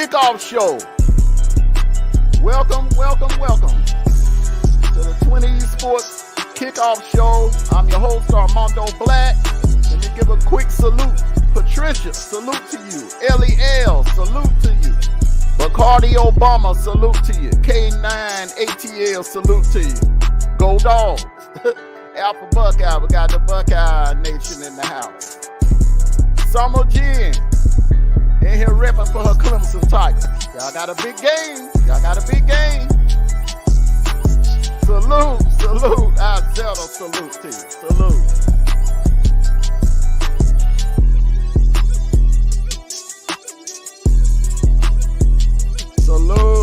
Kickoff Show. Welcome to the 20 Sports Kickoff Show. I'm your host, Armando Black. Let me give a quick salute. Patricia, salute to you. Ellie L, salute to you. Bacardi Obama, salute to you. K9 ATL, salute to you. Go Dogs. Alpha Buckeye, we got the Buckeye Nation in the house. Summer Jen, in here repping for her Clemson Tigers. Y'all got a big game. Salute. Isaiah, salute to you. Salute.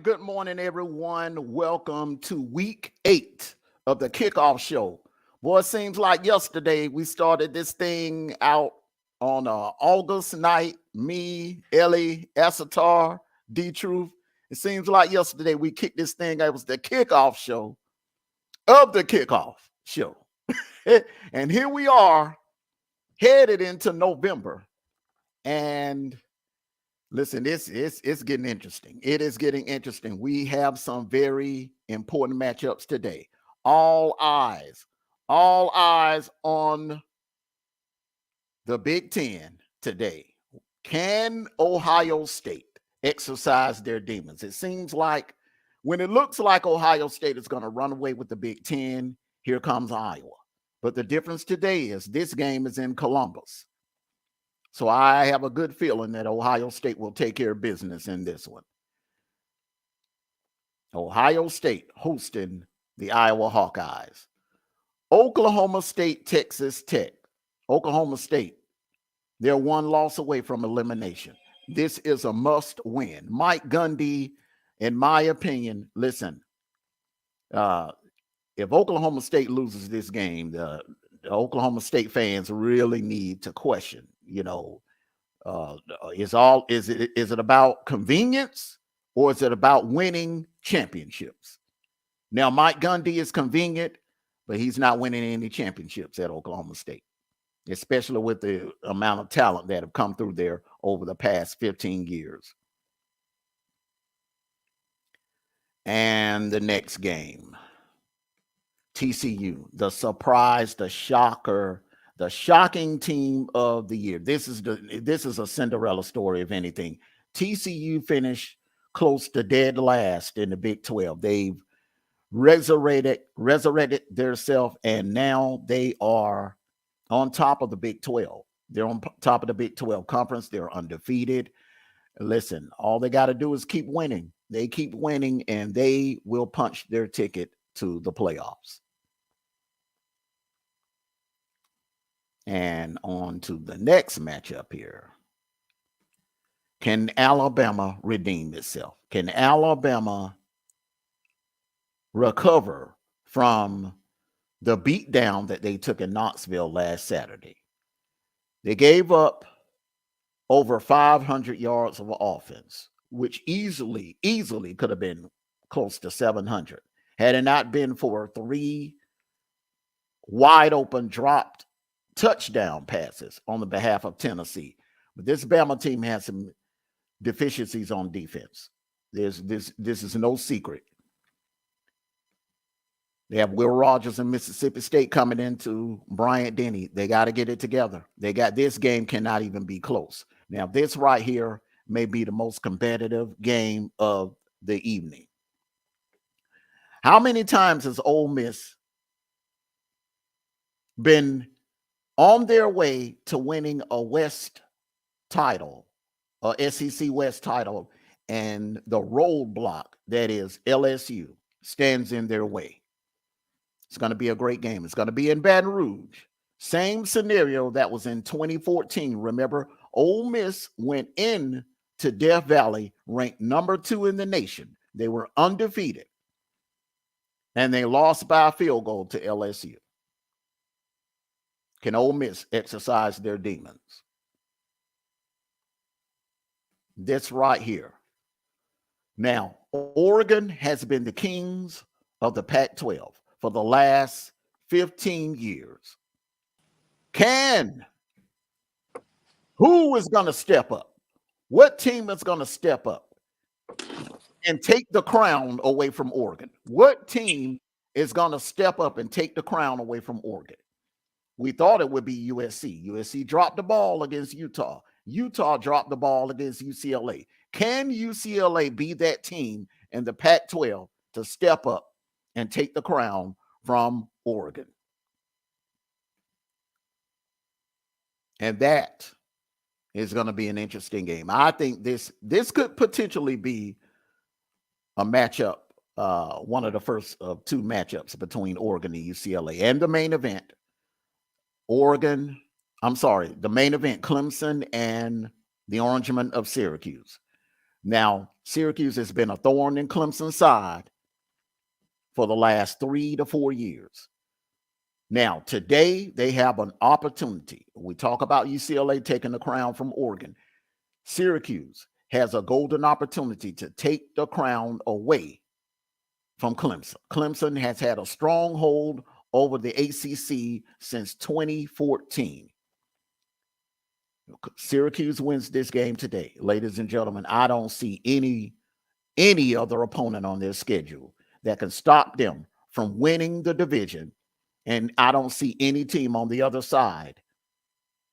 Good morning, everyone. Welcome to week 8 of the Kickoff Show. Boy, it seems like yesterday we started this thing out on August night. Me, Ellie, Asatar, D-Truth. It seems like yesterday we kicked this thing. It was the kickoff show of the Kickoff Show. And here we are headed into November. And listen, it's getting interesting. It is getting interesting. We have some very important matchups today. All eyes on the Big Ten today. Can Ohio State exercise their demons? It seems like when it looks like Ohio State is going to run away with the Big Ten, here comes Iowa. But the difference today is this game is in Columbus. So I have a good feeling that Ohio State will take care of business in this one. Ohio State hosting the Iowa Hawkeyes. Oklahoma State, Texas Tech. Oklahoma State, they're one loss away from elimination. This is a must win. Mike Gundy, in my opinion, listen, if Oklahoma State loses this game, the Oklahoma State fans really need to question. Is it about convenience or is it about winning championships? Now, Mike Gundy is convenient, but he's not winning any championships at Oklahoma State, especially with the amount of talent that have come through there over the past 15 years. And the next game, TCU, the surprise, the shocker, the shocking team of the year. This is a Cinderella story, if anything. TCU finished close to dead last in the Big 12. They've resurrected themselves, and now they are on top of the Big 12. They're on top of the Big 12 conference. They're undefeated. Listen, all they got to do is keep winning. They keep winning, and they will punch their ticket to the playoffs. And on to the next matchup here. Can Alabama redeem itself? Can Alabama recover from the beatdown that they took in Knoxville last Saturday? They gave up over 500 yards of offense, which easily could have been close to 700. Had it not been for 3 wide open dropped touchdown passes on the behalf of Tennessee. But this Bama team has some deficiencies on defense. This is no secret. They have Will Rogers and Mississippi State coming into Bryant-Denny. They got to get it together. This game cannot even be close. Now, this right here may be the most competitive game of the evening. How many times has Ole Miss been on their way to winning a West title, a SEC West title, and the roadblock that is LSU stands in their way. It's going to be a great game. It's going to be in Baton Rouge. Same scenario that was in 2014. Remember, Ole Miss went in to Death Valley ranked number 2 in the nation. They were undefeated. And they lost by a field goal to LSU. Can Ole Miss exercise their demons? This right here. Now, Oregon has been the kings of the Pac-12 for the last 15 years. Who is going to step up? What team is going to step up and take the crown away from Oregon? What team is going to step up and take the crown away from Oregon? We thought it would be USC. USC dropped the ball against Utah. Utah dropped the ball against UCLA. Can UCLA be that team in the Pac-12 to step up and take the crown from Oregon? And that is going to be an interesting game. I think this could potentially be a matchup, one of the first of 2 matchups between Oregon and UCLA. And the main event, the main event, Clemson and the Orangemen of Syracuse. Now, Syracuse has been a thorn in Clemson's side for the last 3 to 4 years. Now, today they have an opportunity. We talk about UCLA taking the crown from Oregon. Syracuse has a golden opportunity to take the crown away from Clemson. Clemson has had a stronghold over the ACC since 2014. Syracuse wins this game today. Ladies and gentlemen, I don't see any other opponent on their schedule that can stop them from winning the division. And I don't see any team on the other side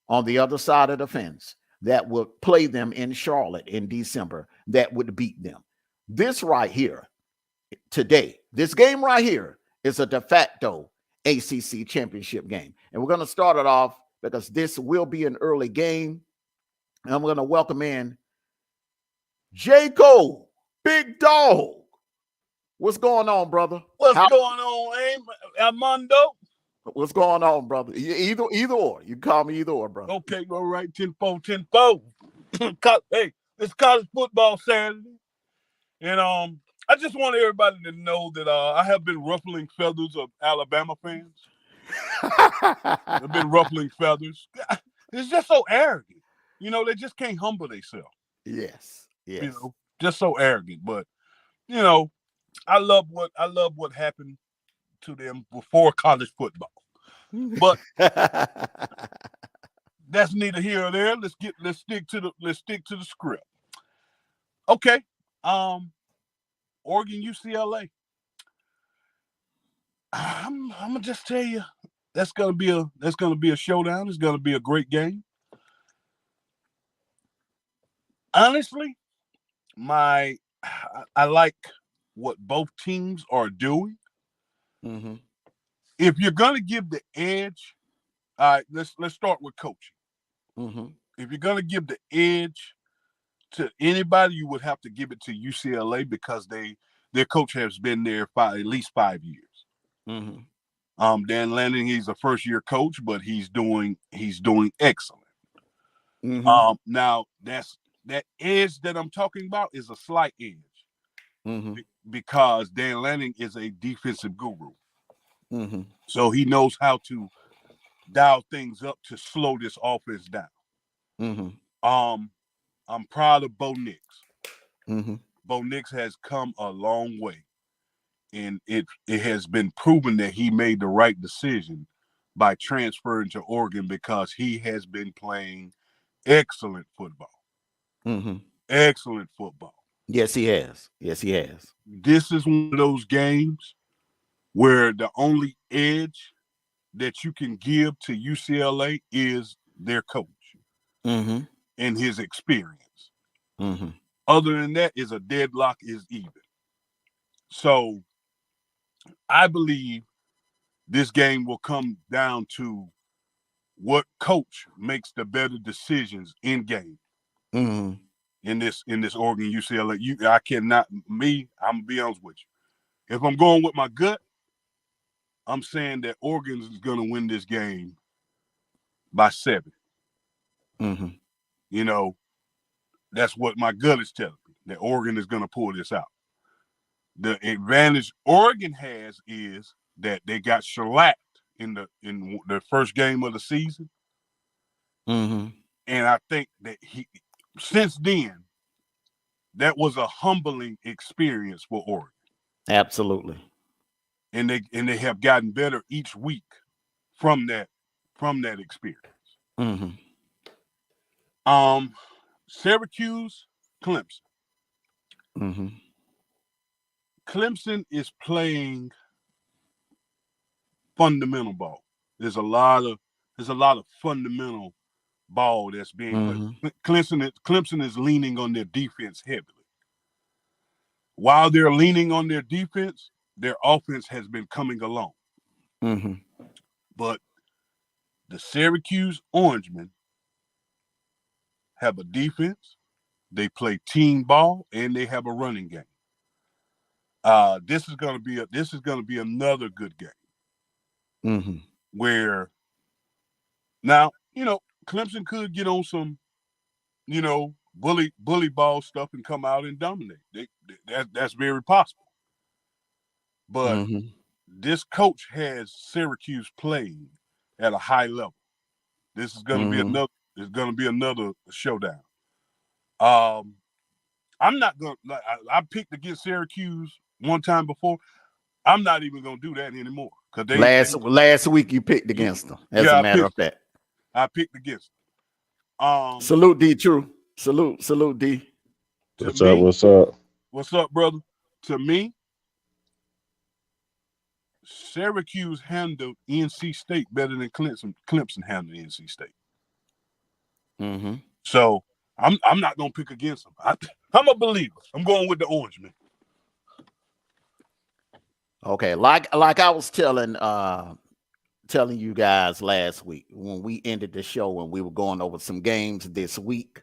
of the fence that would play them in Charlotte in December that would beat them. This right here today, this game right here is a de facto ACC championship game. And we're going to start it off because this will be an early game. And I'm going to welcome in Jaco, Big Dog. What's going on, brother? What's going on, Armando? What's going on, brother? Either or. You can call me either or, brother. Okay, all right, 10-4. Hey, it's college football Saturday. And I just want everybody to know that I have been ruffling feathers of Alabama fans. I've been ruffling feathers. It's just so arrogant. You know, they just can't humble themselves. Yes. You know, just so arrogant. But, you know, I love what happened to them before college football. But that's neither here or there. Let's stick to the script. Okay. Oregon, UCLA. I'm gonna just tell you that's gonna be a showdown. It's gonna be a great game. Honestly, I like what both teams are doing. Mm-hmm. If you're gonna give the edge, all right, let's start with coaching. Mm-hmm. If you're gonna give the edge to anybody, you would have to give it to UCLA because their coach has been there at least 5 years. Mm-hmm. Dan Lanning, he's a first-year coach, but he's doing excellent. Mm-hmm. Now that edge that I'm talking about is a slight edge. Mm-hmm. Because Dan Lanning is a defensive guru. Mm-hmm. So he knows how to dial things up to slow this offense down. Mm-hmm. I'm proud of Bo Nix. Mm-hmm. Bo Nix has come a long way. And it has been proven that he made the right decision by transferring to Oregon because he has been playing excellent football. Mm-hmm. Excellent football. Yes, he has. This is one of those games where the only edge that you can give to UCLA is their coach mm-hmm. and his experience. Mm-hmm. Other than that, is a deadlock is even. So I believe this game will come down to what coach makes the better decisions in game. Mm-hmm. In this Oregon UCLA, I'm gonna be honest with you. if I'm going with my gut, I'm saying that Oregon is going to win this game by 7. Mm-hmm. You know, that's what my gut is telling me, that Oregon is going to pull this out. The advantage Oregon has is that they got shellacked in the first game of the season. Mm-hmm. And I think that since then, that was a humbling experience for Oregon. Absolutely. And they have gotten better each week from that experience. Mm-hmm. Syracuse, Clemson. Mm-hmm. Clemson is playing fundamental ball. There's a lot of fundamental ball that's being played. Mm-hmm. Clemson is leaning on their defense heavily. While they're leaning on their defense, their offense has been coming along. Mm-hmm. But the Syracuse Orangemen have a defense, they play team ball, and they have a running game. This is going to be another good game. Mm-hmm. Where now, Clemson could get on some, bully ball stuff and come out and dominate. That's very possible. But Mm-hmm. this coach has Syracuse playing at a high level. This is going to be Mm-hmm. another. It's going to be another showdown. I'm not going. I picked against Syracuse one time before. I'm not even going to do that anymore because last week you picked against them. As a matter of fact, I picked against them. Salute D. True. Salute D. What's up? What's up? What's up, brother? To me, Syracuse handled NC State better than Clemson handled NC State. Mm-hmm. So I'm not gonna pick against them. I'm a believer. I'm going with the Orangemen. Okay, like I was telling you guys last week when we ended the show and we were going over some games this week.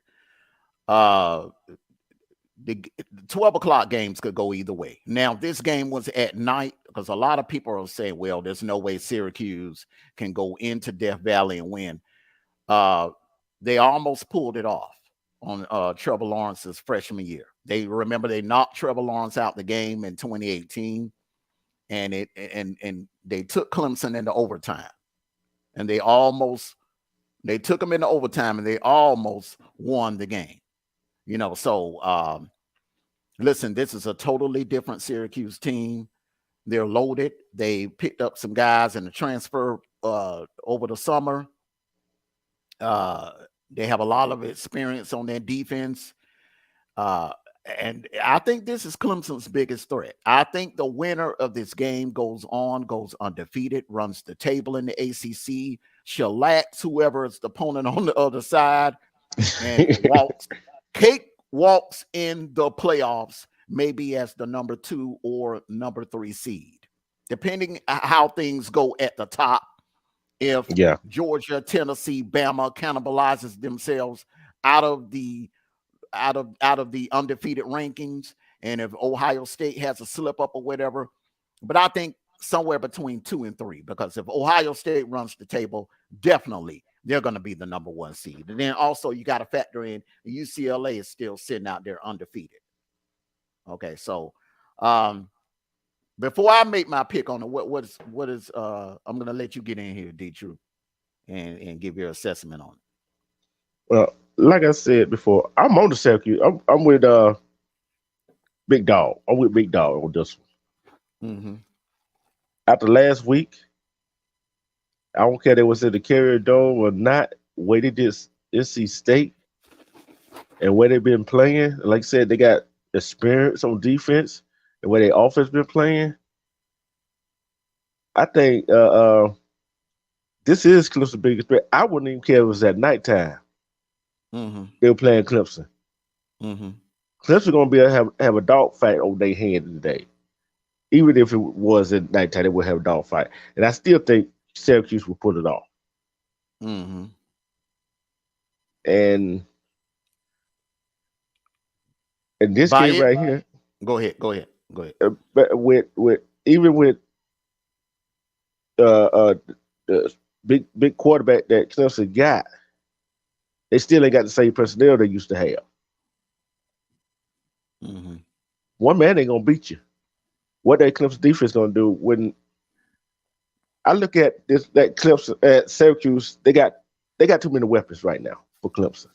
The 12 o'clock games could go either way. Now, this game was at night because a lot of people are saying, well, there's no way Syracuse can go into Death Valley and win. They almost pulled it off on Trevor Lawrence's freshman year. They knocked Trevor Lawrence out the game in 2018, and they took Clemson into overtime. And they took them into overtime and they almost won the game. So listen, this is a totally different Syracuse team. They're loaded. They picked up some guys in the transfer over the summer. They have a lot of experience on their defense. And I think this is Clemson's biggest threat. I think the winner of this game goes undefeated, runs the table in the ACC, shellacks whoever is the opponent on the other side, and walks in the playoffs, maybe as the number 2 or number 3 seed, depending how things go at the top. If Georgia, Tennessee, Bama cannibalizes themselves out of the undefeated rankings, and if Ohio State has a slip up or whatever, but I think somewhere between 2 and 3, because if Ohio State runs the table, definitely they're going to be the number 1 seed. And then also you got to factor in UCLA is still sitting out there undefeated. Okay, so before I make my pick on it, what is I'm going to let you get in here, D. True, and give your assessment on it. Well, like I said before, I'm on the Syracuse. I'm with Big Dog. I'm with Big Dog on this one. Mm-hmm. After last week, I don't care if they was in the Carrier Dome or not, where they just NC State and where they've been playing. Like I said, they got experience on defense and where their offense been playing. I think this is Clemson's biggest threat. I wouldn't even care if it was at nighttime. Mm-hmm. They were playing Clemson. Mm-hmm. Clemson going to be able to have a dog fight on their hand today. Even if it was at nighttime, they would have a dog fight. And I still think Syracuse will put it off. Mm-hmm. And this game right here. Go ahead. Go ahead. But with even with the big quarterback that Clemson got, they still ain't got the same personnel they used to have. Mm-hmm. One man ain't gonna beat you. What that Clemson defense gonna do when I look at that Clemson at Syracuse, they got too many weapons right now for Clemson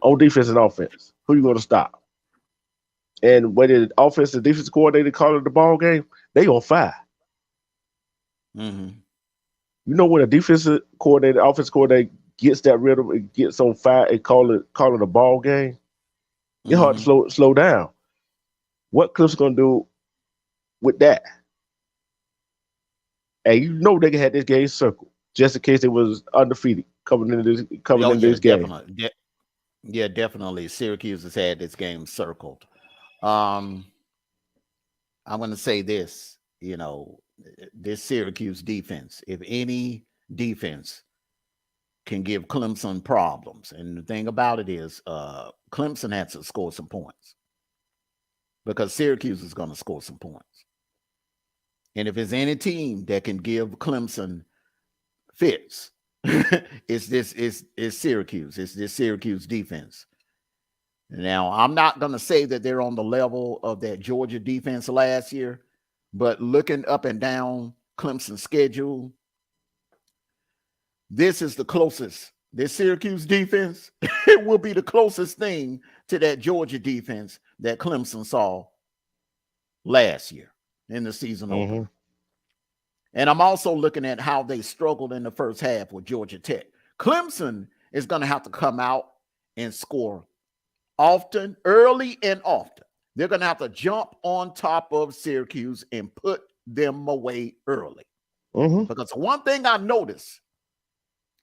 on defense and offense. Who you gonna stop? And when the offense and defense coordinator calling the ball game, they on fire. Mm-hmm. You know when a defensive coordinator, offense coordinator gets that rhythm and gets on fire and calling a ball game, it's hard to slow down. What Clemson gonna do with that? And you know they had this game circled just in case it was undefeated coming into this game. Definitely. Yeah, definitely. Syracuse has had this game circled. I'm going to say this, this Syracuse defense, if any defense can give Clemson problems, and the thing about it is Clemson has to score some points because Syracuse is going to score some points. And if there's any team that can give Clemson fits, it's Syracuse. It's this Syracuse defense. Now, I'm not going to say that they're on the level of that Georgia defense last year, but looking up and down Clemson's schedule, this is the closest. This Syracuse defense, it will be the closest thing to that Georgia defense that Clemson saw last year in the season opener. And I'm also looking at how they struggled in the first half with Georgia Tech. Clemson is going to have to come out and score often, early and often. They're going to have to jump on top of Syracuse and put them away early. Because one thing I noticed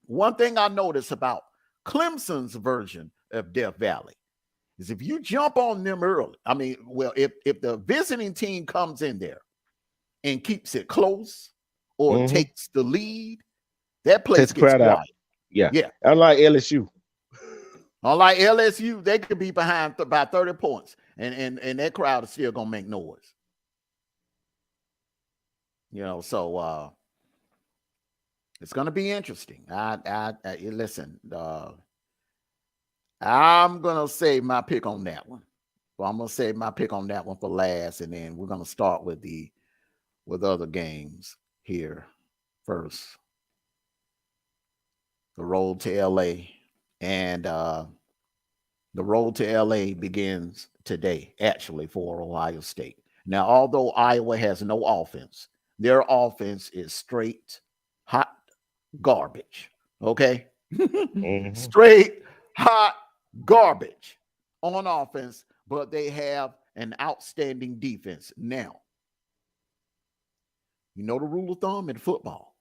about Clemson's version of Death Valley is if you jump on them early, if the visiting team comes in there and keeps it close or takes the lead, that place gets quiet. Yeah. Unlike LSU. Unlike LSU, they could be behind by 30 points, and that crowd is still gonna make noise. So it's gonna be interesting. I listen. I'm gonna save my pick on that one. Well, I'm gonna save my pick on that one for last, and then we're gonna start with other games here first. The road to LA. And the road to LA begins today, actually, for Ohio State. Now, although Iowa has no offense, their offense is straight hot garbage. Okay? Straight hot garbage on offense, but they have an outstanding defense. Now, you know the rule of thumb in football.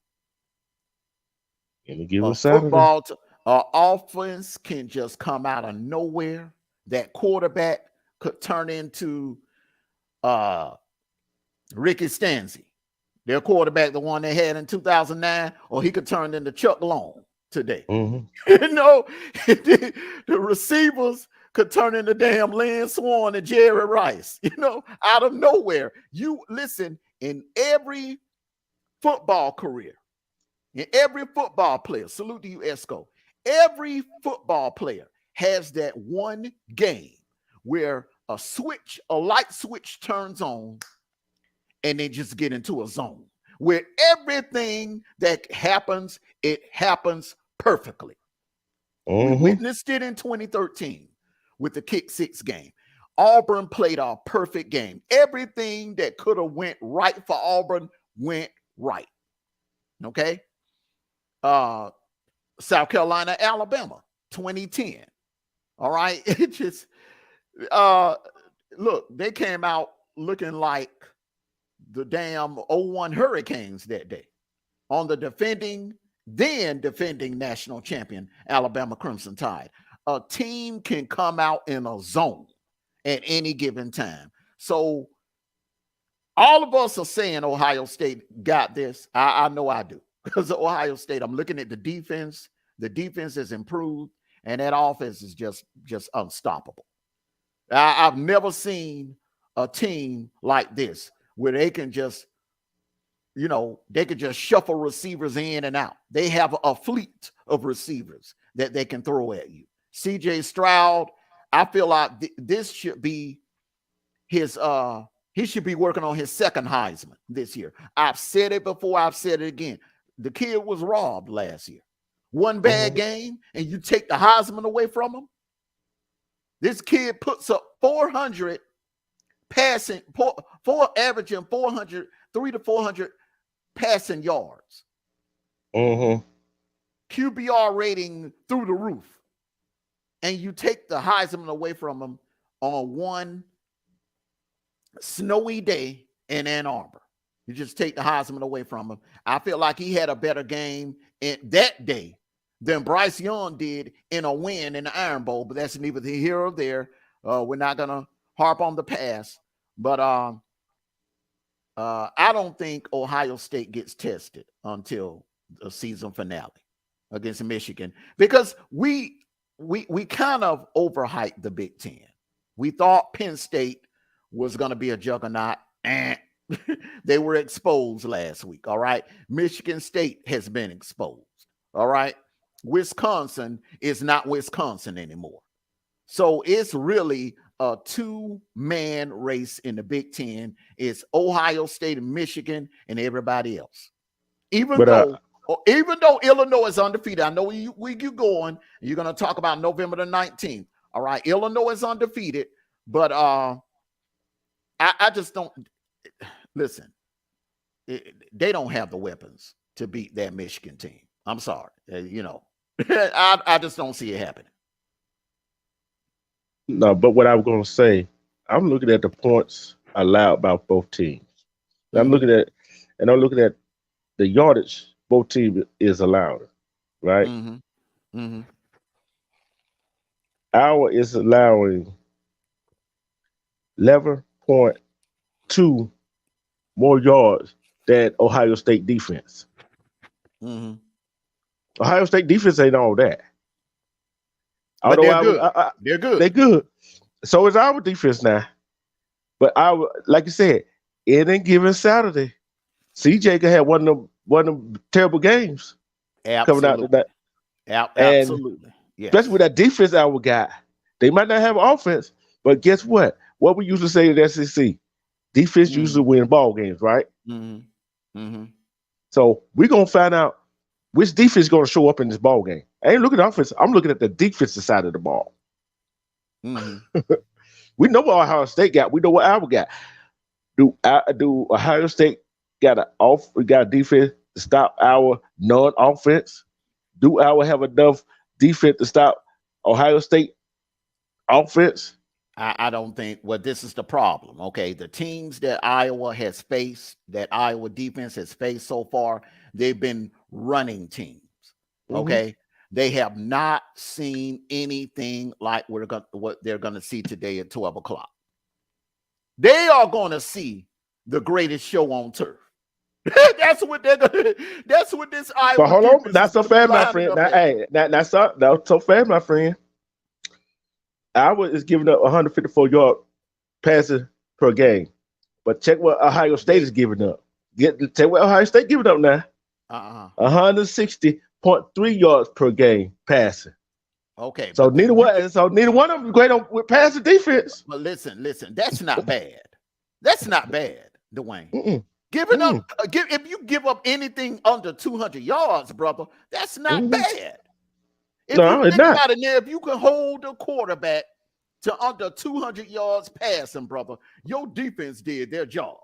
Offense can just come out of nowhere. That quarterback could turn into Ricky Stanzi, their quarterback, the one they had in 2009, or he could turn into Chuck Long today. The receivers could turn into damn Lynn Swann and Jerry Rice, out of nowhere. You listen, in every football career, in every football player, salute to you, Esco. Every football player has that one game where a light switch turns on and they just get into a zone where everything that happens, it happens perfectly. We witnessed it in 2013 with the kick six game. Auburn played a perfect game. Everything that could have went right for Auburn went right. Okay? South Carolina, Alabama, 2010. All right. It just look, they came out looking like the damn 01 Hurricanes that day on the defending national champion, Alabama Crimson Tide. A team can come out in a zone at any given time. So all of us are saying Ohio State got this. I know I do. Because of Ohio State, I'm looking at the defense. The defense has improved, and that offense is just unstoppable. I've never seen a team like this where they can just, they could just shuffle receivers in and out. They have a fleet of receivers that they can throw at you. CJ Stroud, I feel like this should be his he should be working on his second Heisman this year. I've said it before, I've said it again. The kid was robbed last year. One bad game and you take the Heisman away from him. This kid puts up 400 passing, averaging 300 to 400 passing yards. QBR rating through the roof. And you take the Heisman away from him on one snowy day in Ann Arbor. You just take the Heisman away from him. I feel like he had a better game in that day than Bryce Young did in a win in the Iron Bowl, but that's neither here or there. We're not going to harp on the past, but I don't think Ohio State gets tested until the season finale against Michigan, because we kind of overhyped the Big Ten. We thought Penn State was going to be a juggernaut, and they were exposed last week. All right. Michigan State has been exposed. All right. Wisconsin is not Wisconsin anymore. So it's really a two-man race in the Big Ten. It's Ohio State and Michigan and everybody else. Even though Illinois is undefeated, I know where you're going. You're going to talk about November the 19th. All right. Illinois is undefeated, but I just don't listen. They don't have the weapons to beat that Michigan team. I'm sorry. I just don't see it happening. No, but what I was going to say, I'm looking at the points allowed by both teams. I'm looking at the yardage both teams is allowed, right? Our is allowing 11.2 more yards than Ohio State defense. Ohio State defense ain't all that. But they're good. They're good. So is our defense now. But like you said, any given Saturday, CJ could have one of them terrible games coming out tonight. Absolutely. Yeah. Especially with that defense our got. They might not have offense, but guess what? What we usually say in the SEC, defense usually win ball games, right? So we're going to find out which defense is going to show up in this ball game. I ain't looking at offense. I'm looking at the defensive side of the ball. We know what Ohio State got. We know what our got. Do Ohio State got a defense to stop our non-offense? Do our have enough defense to stop Ohio State offense? I don't think. Well, this is the problem. Okay, the teams that Iowa has faced, that Iowa defense has faced so far, they've been running teams. Okay, they have not seen anything like what they're going to see today at 12 o'clock. They are going to see the greatest show on turf. That's what they're going to. That's what this Iowa. But hold on, that's so fair, my friend. That's so fair, my friend. Iowa is giving up 154 yard passes per game, but check what Ohio State is giving up. Check what Ohio State giving up now. 160.3 yards per game passing. Okay. So neither one of them is great with passing defense. But listen, that's not bad. That's not bad, Dwayne. Giving up, if you give up anything under 200 yards, brother, that's not bad. If you think about it now, if you can hold a quarterback to under 200 yards passing, brother, your defense did their job.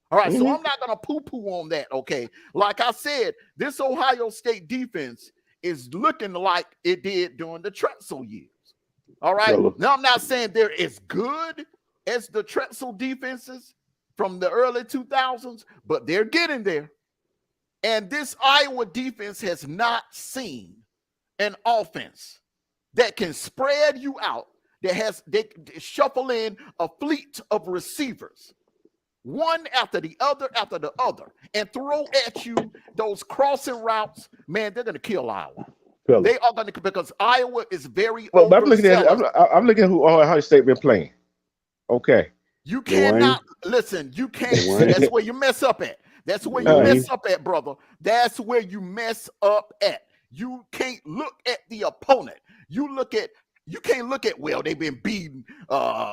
All right, so I'm not going to poo-poo on that, okay? Like I said, this Ohio State defense is looking like it did during the Trexel years. All right? Now, I'm not saying they're as good as the Trexel defenses from the early 2000s, but they're getting there. And this Iowa defense has not seen an offense that can spread you out, they shuffle in a fleet of receivers, one after the other, and throw at you those crossing routes. Man, they're going to kill Iowa. They are going to, because Iowa is very. Well, I'm looking at who Ohio State been playing. Okay, You cannot listen. You can't. See, that's where you mess up at. That's where you mess up at, brother. That's where you mess up at. You can't look at the opponent. You can't look at, well, they've been beaten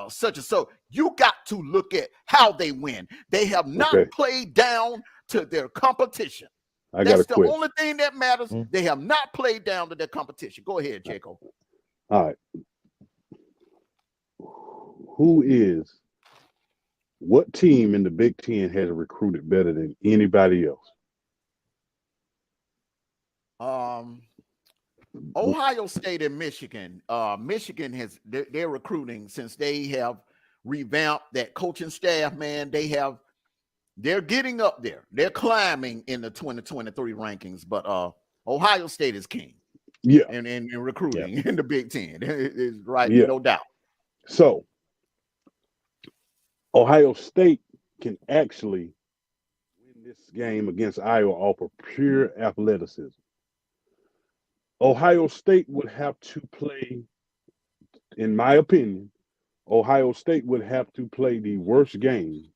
such and so. You got to look at how they win. They have not played down to their competition. That's the only thing that matters. They have not played down to their competition. Go ahead, Jacob. All right. What team in the Big Ten has recruited better than anybody else? Ohio State and Michigan. Michigan they're recruiting since they have revamped that coaching staff, man. They're getting up there. They're climbing in the 2023 rankings, but Ohio State is king. Yeah. And recruiting in the Big Ten. Is right, no doubt. So Ohio State can actually win this game against Iowa off of pure athleticism. Ohio State would have to play, in my opinion, Ohio State would have to play the worst game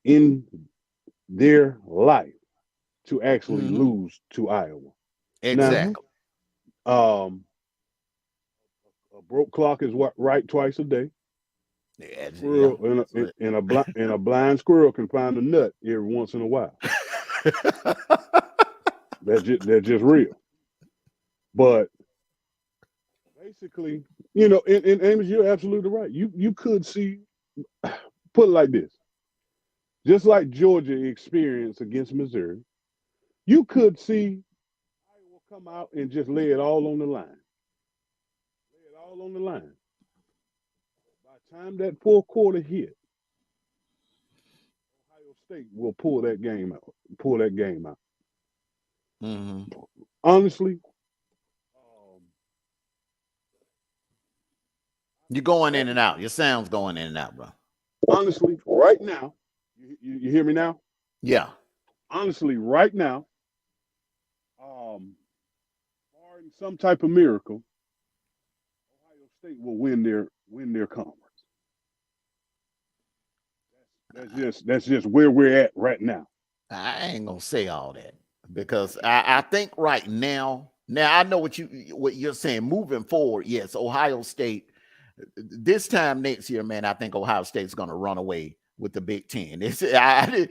in their life to actually lose to Iowa. Exactly. Now, a broke clock is right twice a day. Yeah, and a blind squirrel can find a nut every once in a while. That's just real. But basically, and Amos, you're absolutely right. You could see, put it like this, just like Georgia experienced against Missouri, you could see Iowa come out and just lay it all on the line. By the time that fourth quarter hit, Ohio State will pull that game out. Honestly, you're going in and out. Your sound's going in and out, bro. Honestly, right now, you hear me now? Yeah. Honestly, right now, barring some type of miracle, Ohio State will win their conference. That's just where we're at right now. I ain't gonna say all that because I think right now I know what you're saying. Moving forward, yes, Ohio State. This time next year, man, I think Ohio State's going to run away with the Big Ten. As a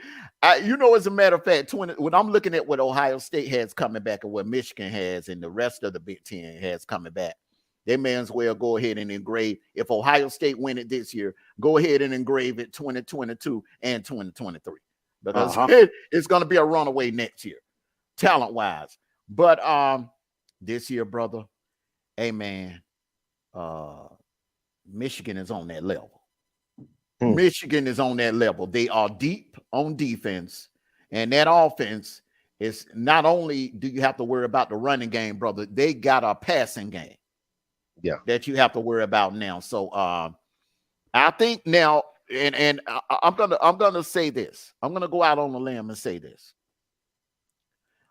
matter of fact, when I'm looking at what Ohio State has coming back and what Michigan has and the rest of the Big Ten has coming back, they may as well go ahead and engrave. If Ohio State win it this year, go ahead and engrave it 2022 and 2023 because it's going to be a runaway next year, talent-wise. But this year, brother, hey, man, Michigan is on that level. Michigan is on that level. They are deep on defense, and that offense is not only do you have to worry about the running game, brother, they got a passing game. Yeah, that you have to worry about now. So I think now, and I'm gonna say this. I'm gonna go out on a limb and say this.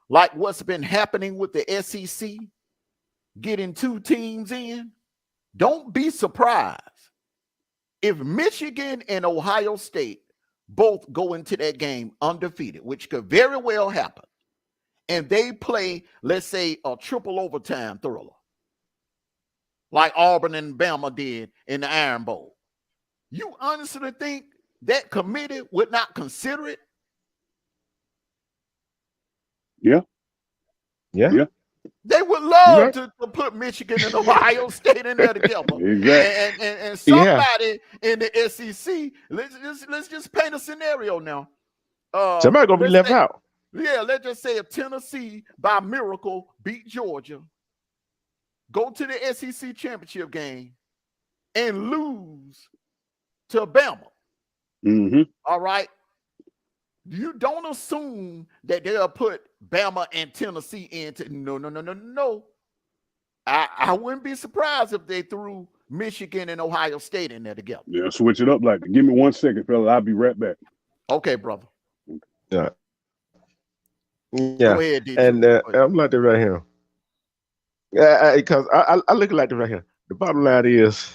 Like what's been happening with the SEC, getting two teams in. Don't be surprised if Michigan and Ohio State both go into that game undefeated, which could very well happen. And they play, let's say, a triple overtime thriller, like Auburn and Bama did in the Iron Bowl. You honestly think that committee would not consider it? Yeah. They would love to put Michigan and Ohio State in there together. Exactly. And somebody in the SEC, let's just paint a scenario now. Somebody gonna be left out. Yeah, let's just say if Tennessee by miracle beat Georgia, go to the SEC championship game, and lose to Bama. All right. You don't assume that they'll put Bama and Tennessee into no. I wouldn't be surprised if they threw Michigan and Ohio State in there together. Yeah, switch it up. Like, give me 1 second, fella. I'll be right back. Okay, brother. Yeah. Go ahead, DJ. And I'm like that right here. Yeah, because I look like that right here. The bottom line is,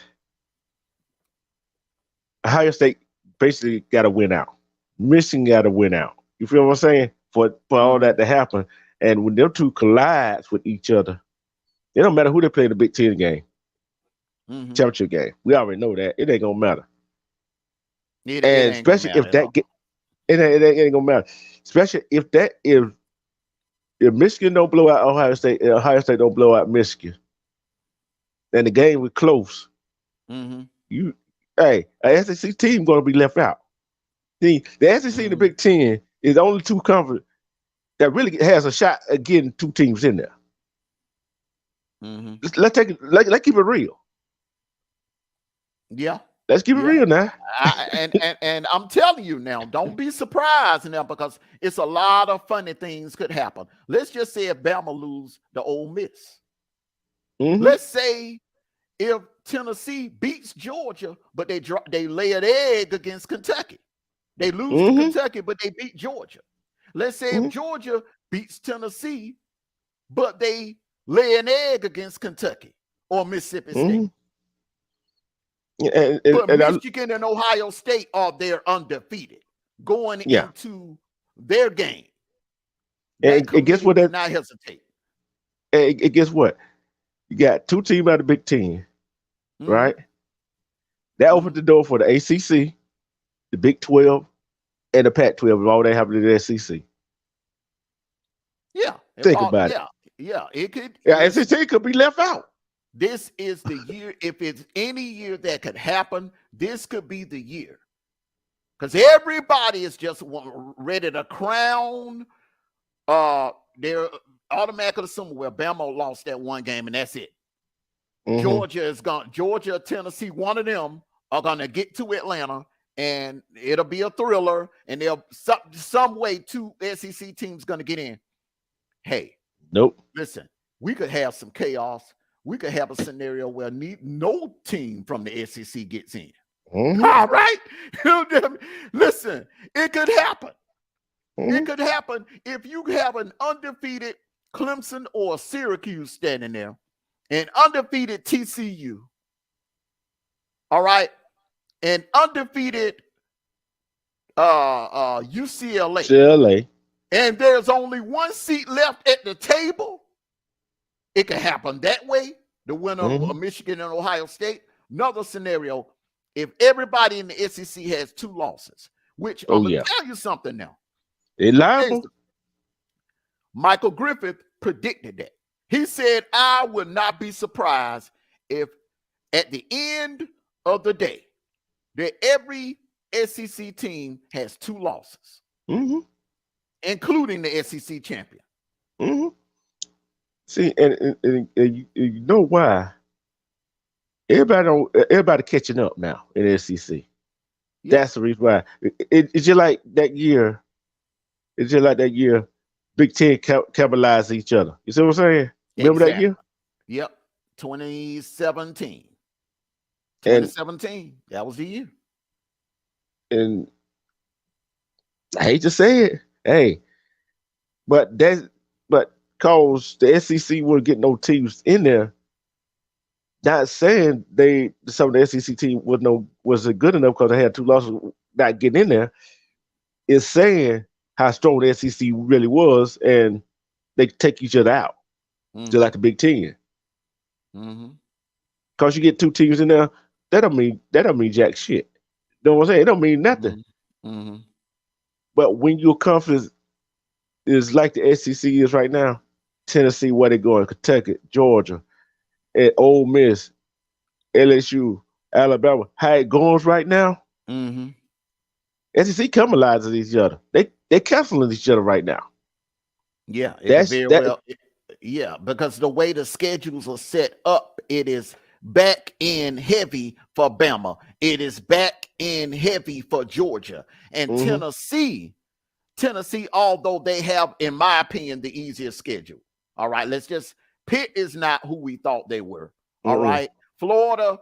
Ohio State basically got to win out. Michigan got to win out. You feel what I'm saying? For all that to happen. And when them two collide with each other, it don't matter who they play in the Big Ten game, championship game. We already know that. It ain't going to matter. It And ain't gonna especially matter if that get, it ain't going to matter. Especially if Michigan don't blow out Ohio State, and Ohio State don't blow out Michigan, and the game was close, an SEC team going to be left out. The SEC and the Big Ten is the only two conference that really has a shot at getting two teams in there. Let's keep it real. Yeah. Let's keep it real now. And I'm telling you now, don't be surprised now, because it's a lot of funny things could happen. Let's just say if Bama lose to Ole Miss. Let's say if Tennessee beats Georgia, but they lay an egg against Kentucky. They lose to Kentucky, but they beat Georgia. Let's say if Georgia beats Tennessee, but they lay an egg against Kentucky or Mississippi State. But Michigan and Ohio State are there undefeated going into their game. And guess what? Did not hesitate. And guess what? You got two teams out of the Big Ten, right? That opened the door for the ACC, the Big 12, and the Pac-12, and all that happened in the SEC. Yeah. Think about it. Yeah, it could. Yeah, SEC could be left out. This is the year. If it's any year that could happen, this could be the year. Because everybody is just ready to crown. They're automatically assuming, well, Bama lost that one game and that's it. Georgia is gone. Georgia, Tennessee, one of them are going to get to Atlanta, and it'll be a thriller, and they'll some way two SEC teams going to get in. Hey, listen, we could have some chaos. We could have a scenario where no team from the SEC gets in. All right? Listen, it could happen. It could happen if you have an undefeated Clemson or Syracuse standing there, an undefeated TCU, all right, an undefeated UCLA. And there's only one seat left at the table. It could happen that way. The winner of Michigan and Ohio State. Another scenario, if everybody in the SEC has 2 losses, which I'm going to tell you something now. It's liable. Michael Griffith predicted that. He said, I would not be surprised if at the end of the day that every SEC team has 2 losses, including the SEC champion. See, and you know why? Everybody catching up now in the SEC. That's the reason why. It's just like that year. It's just like that year. Big Ten capitalized each other. You see what I'm saying? Remember that year? Yep. 2017. 2017. That was the year. And I hate to say it, but cause the SEC wouldn't get no teams in there. Not saying some of the SEC team wasn't good enough because they had 2 losses not getting in there. It's saying how strong the SEC really was, and they take each other out, just like the Big Ten. Cause you get 2 teams in there, that don't mean jack shit. You know what I'm saying? It don't mean nothing. But when your conference is like the SEC is right now, Tennessee, where they going, Kentucky, Georgia, and Ole Miss, LSU, Alabama, how it goes right now, SEC capitalizes each other. They canceling each other right now. Yeah, because the way the schedules are set up, it is back end heavy for Bama. It is back end heavy for Georgia and Tennessee, although they have, in my opinion, the easiest schedule. All right, Pitt is not who we thought they were. All right, Florida,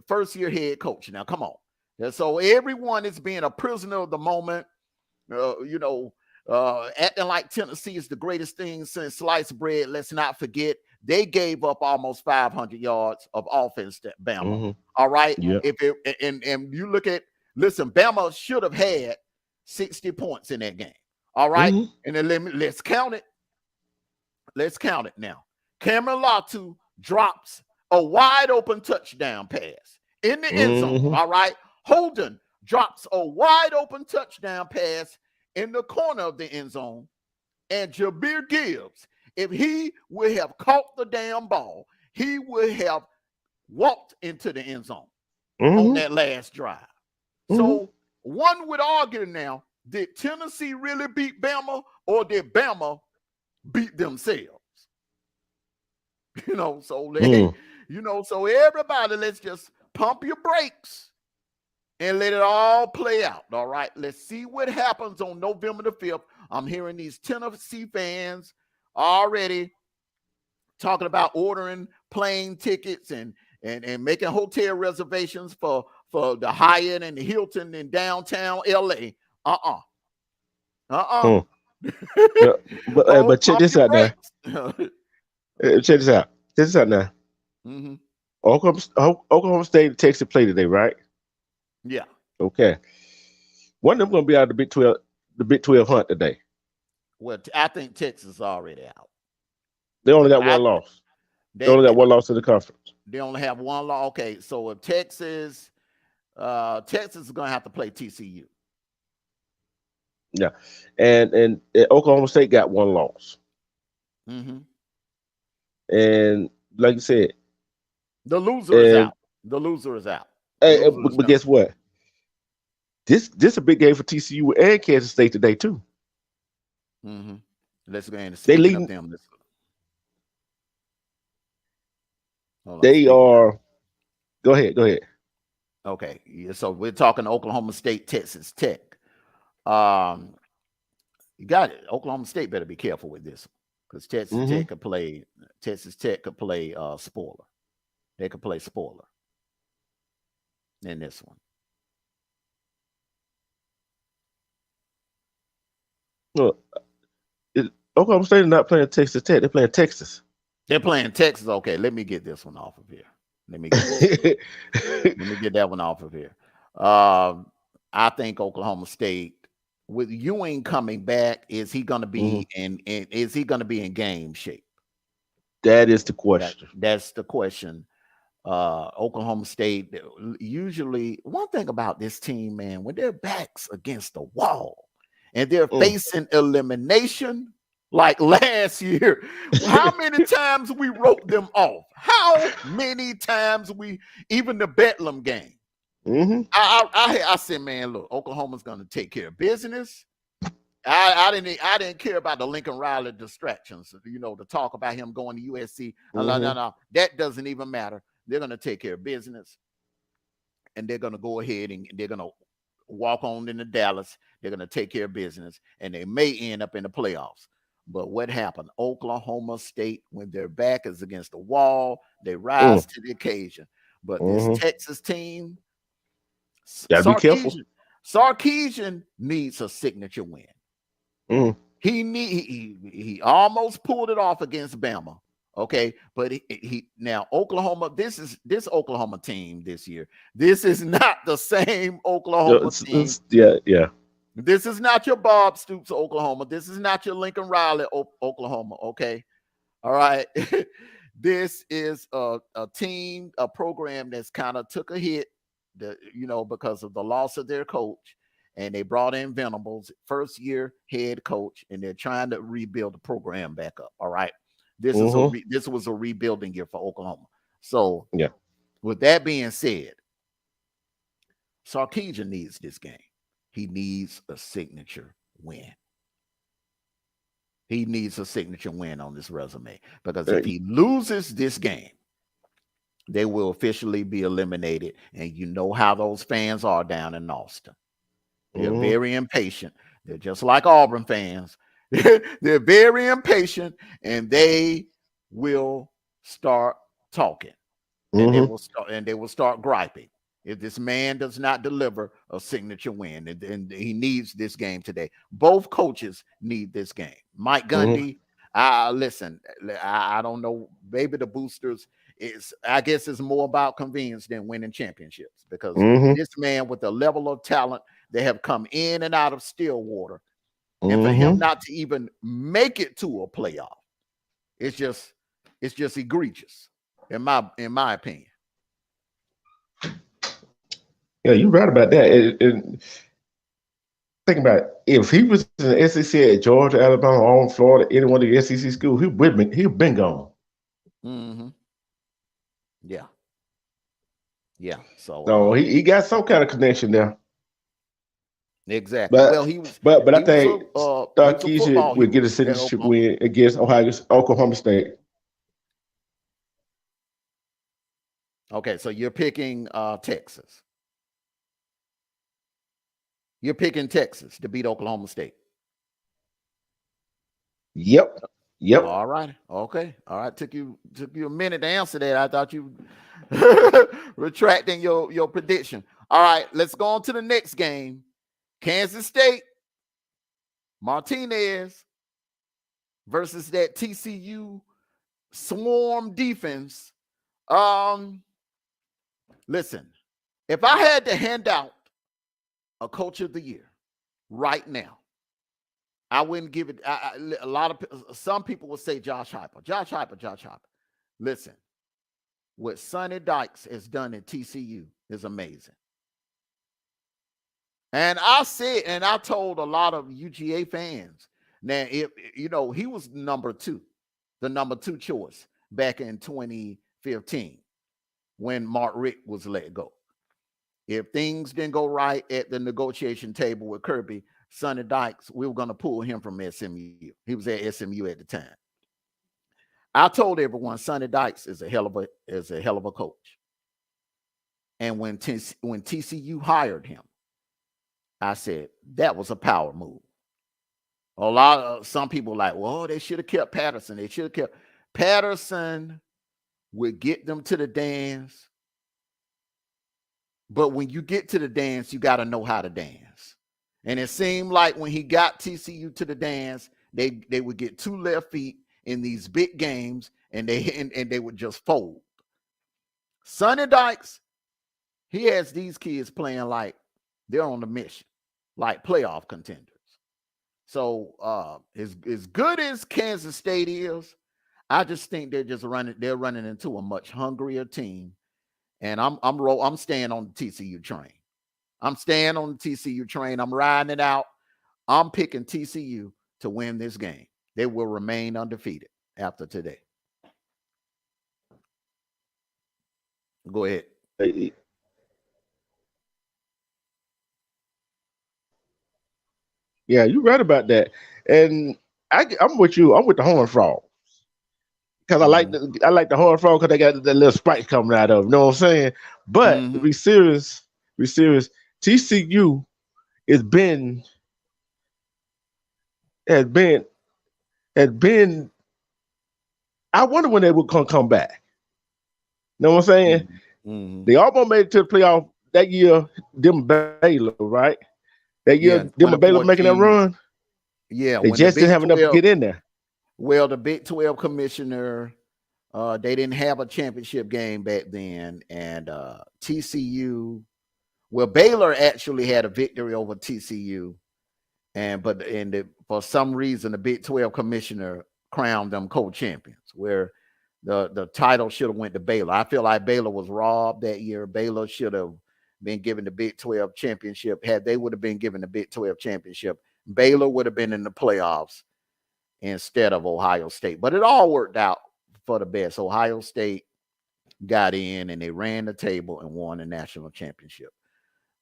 first year head coach. Now, come on. And so everyone is being a prisoner of the moment. Acting like Tennessee is the greatest thing since sliced bread. Let's not forget they gave up almost 500 yards of offense to Bama. All right. Yep. And you look at Listen, Bama should have had 60 points in that game. All right. Mhm. And then let's count it. Let's count it now. Cameron Latu drops a wide open touchdown pass in the end zone. Mhm. All right. Holden drops a wide open touchdown pass in the corner of the end zone. And Jabir Gibbs, if he would have caught the damn ball, he would have walked into the end zone on Mhm. that last drive. Mhm. So one would argue now, did Tennessee really beat Bama, or did Bama beat themselves? So so everybody, let's just pump your brakes and let it all play out. All right. Let's see what happens on November the 5th. I'm hearing these Tennessee fans already talking about ordering plane tickets and making hotel reservations for the Hyatt and the Hilton in downtown LA. Yeah, but check this out now. Check this out. Check this out now. Mm-hmm. Oklahoma State and Texas play today, right? Yeah. Okay. One of them going to be out of the Big 12 hunt today. Well, I think Texas is already out. They only got one loss. They only got one loss in the conference. They only have one loss. Okay, so if Texas is going to have to play TCU. Yeah, and Oklahoma State got one loss. Mm-hmm. And like you said, the loser is out. The loser is out. But guess what? This is a big game for TCU and Kansas State today too. Mm-hmm. Let's go ahead and they leading them. They are. Go ahead. Okay, so we're talking Oklahoma State, Texas Tech. You got it. Oklahoma State better be careful with this because Texas Tech could play. Texas Tech could play spoiler. They could play spoiler in this one. Look, Oklahoma State is not playing Texas Tech. They're playing Texas. They're playing Texas. Okay, let me get this one off of here. Let me get that one off of here. I think Oklahoma State, with Ewing coming back, is he going to be is he going to be in game shape? That is the question. That's the question. Oklahoma State, usually, one thing about this team, man, when their backs against the wall and they're facing elimination, like last year, how many times we wrote them off? How many times even the Bedlam game? I said, man, look, Oklahoma's going to take care of business. I didn't care about the Lincoln Riley distractions, to talk about him going to USC. No, that doesn't even matter. They're going to take care of business, and they're going to go ahead and they're going to walk on into Dallas. They're going to take care of business, and they may end up in the playoffs. But what happened? Oklahoma State, when their back is against the wall, they rise to the occasion. But this Texas team, gotta be careful. Sarkisian needs a signature win. He almost pulled it off against Bama. Okay, but he now Oklahoma. This Oklahoma team this year. This is not the same Oklahoma team. Yeah. This is not your Bob Stoops, Oklahoma. This is not your Lincoln Riley, Oklahoma. Okay, all right. This is a team, a program that's kind of took a hit, because of the loss of their coach, and they brought in Venables, first year head coach, and they're trying to rebuild the program back up. All right. This was a rebuilding year for Oklahoma. So, with that being said, Sarkisian needs this game. He needs a signature win. He needs a signature win on this resume, because if he loses this game, they will officially be eliminated. And you know how those fans are down in Austin. They're very impatient. They're just like Auburn fans. They're very impatient, and they will start talking, and they will start griping if this man does not deliver a signature win. And he needs this game today. Both coaches need this game. Mike Gundy, listen, I don't know. Maybe the boosters, I guess it's more about convenience than winning championships, because Mm-hmm. this man with the level of talent that have come in and out of Stillwater, and for Mm-hmm. him not to even make it to a playoff, it's just egregious in my opinion. Yeah, you're right about that. Think about it. If he was in the SEC at Georgia, Alabama, or Florida, any one of the SEC schools, he'd been gone. Mm-hmm. Yeah. So he got some kind of connection there. Exactly. But Well, he was I think he was a Starkey football would get a hero at citizenship Oklahoma. win against Oklahoma State. Okay, so you're picking Texas. You're picking Texas to beat Oklahoma State. Yep. All right. Okay. All right. Took you a minute to answer that. I thought you retracting your prediction. All right. Let's go on to the next game. Kansas State, Martinez versus that TCU swarm defense. Listen, if I had to hand out a coach of the year right now, I wouldn't give it. Some people would say Josh Heupel. Listen, what Sonny Dykes has done at TCU is amazing. And I told a lot of UGA fans that he was the number two choice back in 2015 when Mark Richt was let go. If things didn't go right at the negotiation table with Kirby, Sonny Dykes, we were going to pull him from SMU. He was at SMU at the time. I told everyone Sonny Dykes is a hell of a coach. And when TCU hired him, I said that was a power move. Some people were like, well, they should have kept Patterson. They should have kept Patterson. Would get them to the dance. But when you get to the dance, you got to know how to dance. And it seemed like when he got TCU to the dance, they would get two left feet in these big games, and they would just fold. Sonny Dykes, he has these kids playing like they're on the mission, like playoff contenders. So as good as Kansas State is, I just think they're running into a much hungrier team. And I'm staying on the TCU train. I'm staying on the TCU train. I'm riding it out. I'm picking TCU to win this game. They will remain undefeated after today. Go ahead. Yeah, you're right about that. And I'm with you. I'm with the Horned Frog. Because I like the Horned Frog because they got the little spikes coming out of them. You know what I'm saying? But to be serious, TCU has been. I wonder when they will come back. You know what I'm saying? Mm-hmm. They almost made it to the playoff that year. Them Baylor, right? That year, them Baylor making that run. Yeah, they just didn't have enough to get in there. Well, the Big 12 commissioner, they didn't have a championship game back then, and TCU. Well, Baylor actually had a victory over TCU, for some reason the Big 12 commissioner crowned them co-champions, where the title should have went to Baylor. I feel like Baylor was robbed that year. Baylor should have been given the Big 12 championship. Had they would have been given the Big 12 championship, Baylor would have been in the playoffs instead of Ohio State. But it all worked out for the best. Ohio State got in and they ran the table and won the national championship.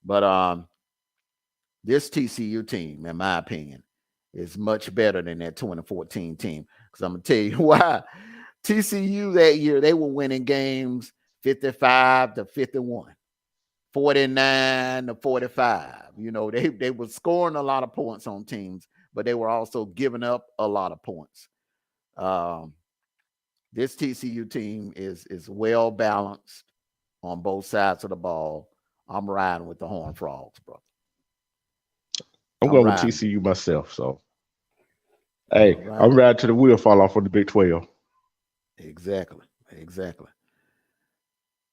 But this TCU team, in my opinion, is much better than that 2014 team. Because I'm going to tell you why. TCU that year, they were winning games 55-51, 49-45. They were scoring a lot of points on teams, but they were also giving up a lot of points. This TCU team is well balanced on both sides of the ball. I'm riding with the Horned Frogs, brother. I'm going with TCU myself. So, hey, I'm riding till the wheel fall off on the Big 12. Exactly.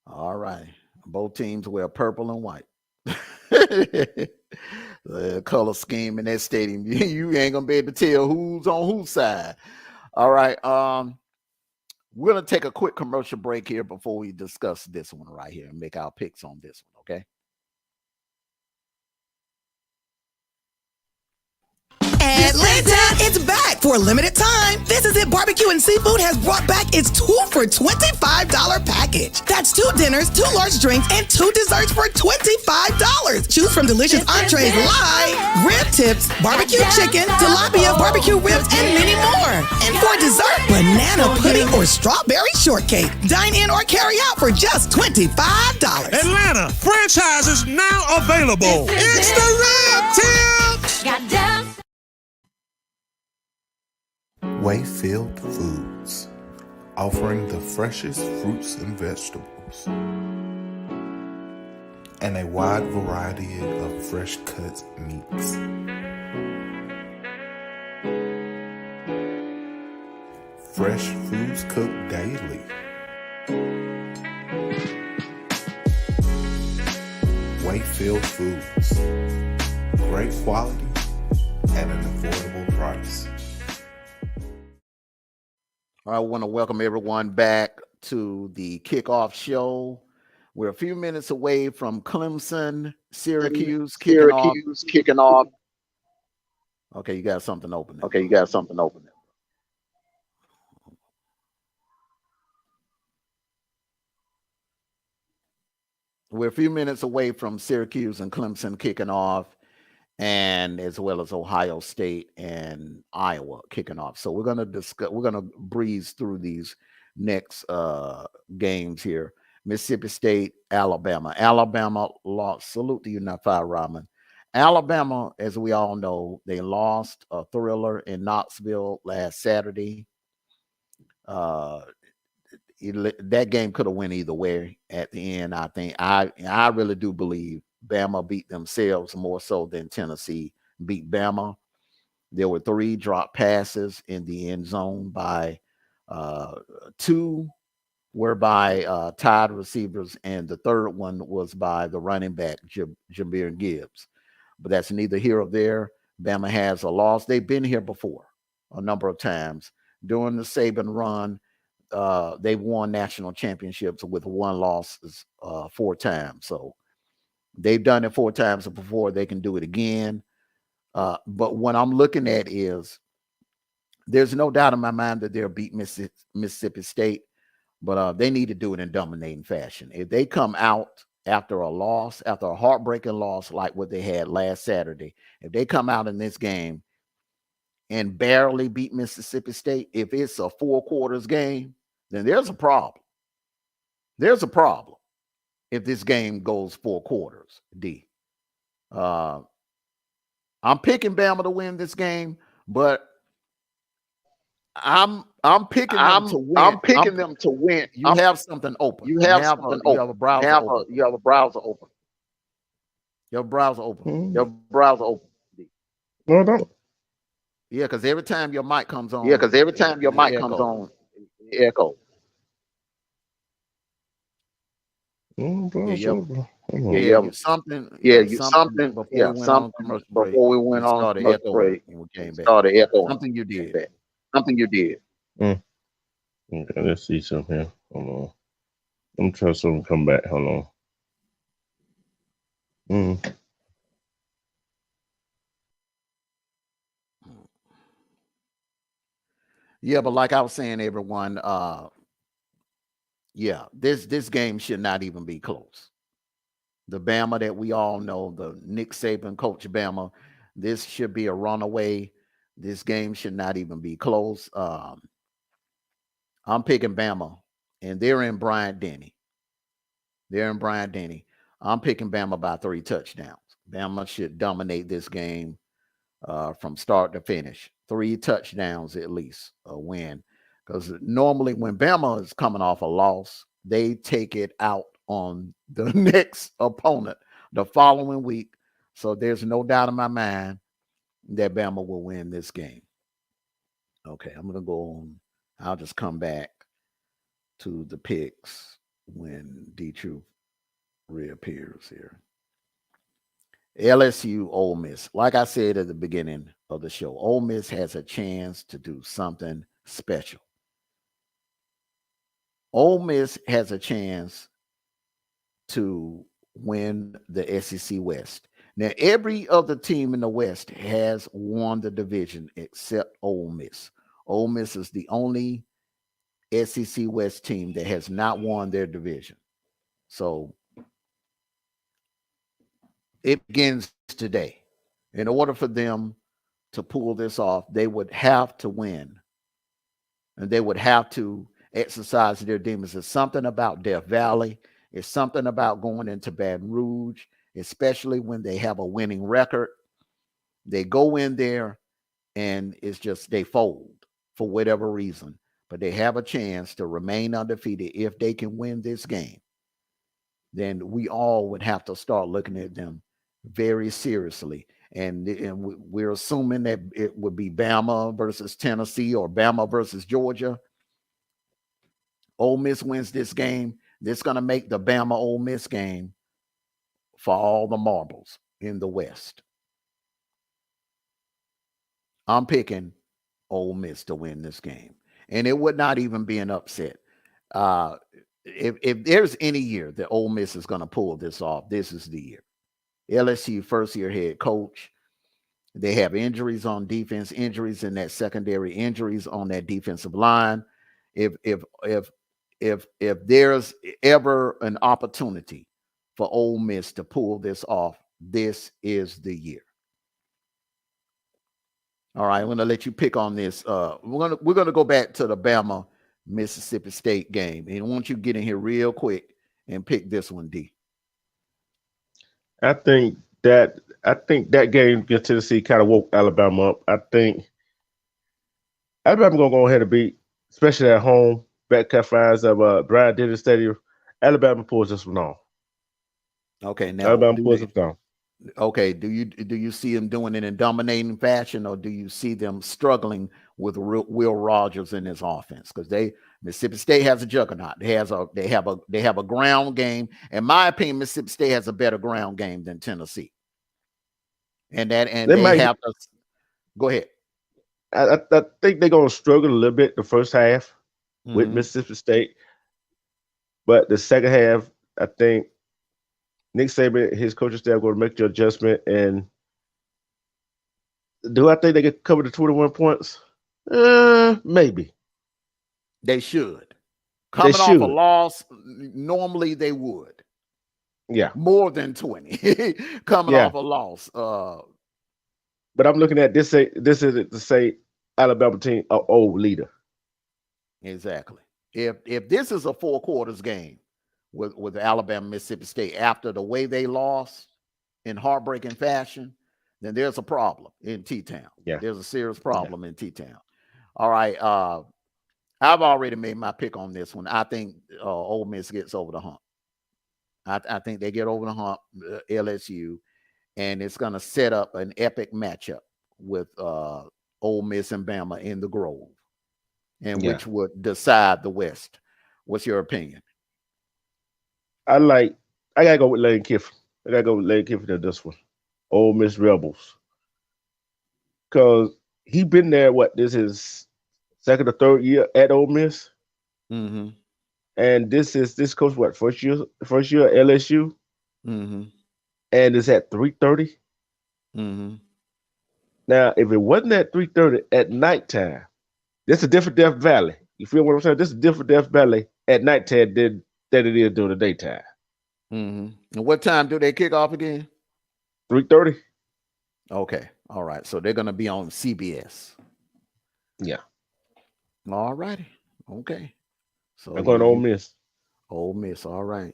All right. Both teams wear purple and white. The color scheme in that stadium, you ain't gonna be able to tell who's on whose side. All right. We're gonna take a quick commercial break here before we discuss this one right here and make our picks on this one. Okay. Atlanta, it's back for a limited time. This Is It Barbecue and Seafood has brought back its 2 for $25 package. That's 2 dinners, 2 large drinks, and 2 desserts for $25. Choose from delicious entrees like rib tips, barbecue chicken, tilapia, barbecue ribs, and many more. And for dessert, banana pudding or strawberry shortcake. Dine in or carry out for just $25. Atlanta, franchise is now available. It's the Rib Tips. Goddamn. Wayfield Foods, offering the freshest fruits and vegetables and a wide variety of fresh cut meats. Fresh foods cooked daily. Wayfield Foods, great quality at an affordable price. I want to welcome everyone back to the kickoff show. We're a few minutes away from Clemson, Syracuse kicking off. Okay, you got something open. We're a few minutes away from Syracuse and Clemson kicking off, and as well as Ohio State and Iowa kicking off. So we're going to breeze through these next games here. Mississippi State, Alabama. Alabama lost. Salute to you, Nafai Rahman. Alabama, as we all know, they lost a thriller in Knoxville last Saturday. That game could have went either way at the end. I think I really do believe Bama beat themselves more so than Tennessee beat Bama. There were 3 drop passes in the end zone by 2 were by tied receivers, and the third one was by the running back, Jameer Gibbs. But that's neither here or there. Bama has a loss. They've been here before a number of times. During the Saban run, they've won national championships with 1 loss 4 times. So they've done it 4 times before. They can do it again. But what I'm looking at is there's no doubt in my mind that they'll beat Mississippi State, but they need to do it in dominating fashion. If they come out after a loss, after a heartbreaking loss like what they had last Saturday, if they come out in this game and barely beat Mississippi State, if it's a 4 quarters game, then there's a problem. There's a problem if this game goes 4 quarters, D. I'm picking Bama to win this game, but I'm picking them to win. I'm picking them to win. You have something open. You have something open. You have a browser open. You have a browser open. Your browser open. Your browser open. No, I don't. Yeah, because every time your mic comes on. Yeah, because every time your mic comes on, it echoes. Something before we went on commercial break and we came back. Started echoing. Something you did. Okay, let's see something here. Hold on. I'm trying to come back. Hold on. Yeah, but like I was saying, everyone, this game should not even be close. The Bama that we all know, the Nick Saban coach Bama, this should be a runaway. This game should not even be close. I'm picking Bama, and they're in Bryant-Denny. I'm picking Bama by 3 touchdowns. Bama should dominate this game from start to finish. 3 touchdowns at least, a win. Because normally when Bama is coming off a loss, they take it out on the next opponent the following week. So there's no doubt in my mind that Bama will win this game. Okay, I'm going to go on. I'll just come back to the picks. when D-Truth reappears here. LSU, Ole Miss. Like I said at the beginning of the show, Ole Miss has a chance to do something special. Ole Miss has a chance to win the SEC West. Now, every other team in the West has won the division except Ole Miss. Ole Miss is the only SEC West team that has not won their division. So it begins today. In order for them to pull this off, they would have to win. And they would have to exercise their demons. It's something about Death Valley. It's something about going into Baton Rouge, especially when they have a winning record. They go in there and it's just they fold for whatever reason. But they have a chance to remain undefeated. If they can win this game, then we all would have to start looking at them very seriously. And we're assuming that it would be Bama versus Tennessee or Bama versus Georgia. Ole Miss wins this game. This is going to make the Bama Ole Miss game for all the marbles in the West. I'm picking Ole Miss to win this game. And it would not even be an upset. If there's any year that Ole Miss is going to pull this off, this is the year. LSU first-year head coach. They have injuries on defense, injuries in that secondary, injuries on that defensive line. If there's ever an opportunity for Ole Miss to pull this off, this is the year. All right, I'm going to let you pick on this. We're going to go back to the Bama Mississippi State game, and I want you to get in here real quick and pick this one, D. I think that game against Tennessee kind of woke Alabama up. I think Alabama gonna go ahead and beat, especially at home, back confines of Bryant Denny Stadium. Alabama pulls this one off. Okay, now Alabama pulls it down. Okay, do you see them doing it in dominating fashion, or do you see them struggling with Will Rogers in his offense? Because Mississippi State has a juggernaut. They have a ground game. In my opinion, Mississippi State has a better ground game than Tennessee. And they have to go ahead. I think they're gonna struggle a little bit the first half with Mississippi State, but the second half, I think Nick Saban, his coaching staff, going to make the adjustment. And do I think they can cover the 21 points? Maybe. They should. Coming off a loss, normally they would. Yeah. More than 20 coming off a loss. But I'm looking at this is to say Alabama team, an old leader. Exactly. If this is a 4 quarters game with Alabama, Mississippi State, after the way they lost in heartbreaking fashion, then there's a problem in T-Town. Yeah. There's a serious problem in T-Town. All right. I've already made my pick on this one. I think Ole Miss gets over the hump. I think they get over the hump, LSU, and it's going to set up an epic matchup with Ole Miss and Bama in the Grove, and which would decide the West. What's your opinion? I gotta go with Lane Kiffin. I gotta go with Lane Kiffin in this one. Ole Miss Rebels. Because he been there, this is second or third year at Ole Miss. Mm-hmm. And this coach, first year at LSU? Mm-hmm. And it's at 3:30. Mm-hmm. Now, if it wasn't at 3:30 at nighttime, this is a different Death Valley. You feel what I'm saying? This is a different Death Valley at nighttime than it is during the daytime. Mm-hmm. And what time do they kick off again? 3:30. Okay. All right. So they're going to be on CBS. Yeah. All righty. Okay. So I'm going to Ole Miss. Ole Miss. All right.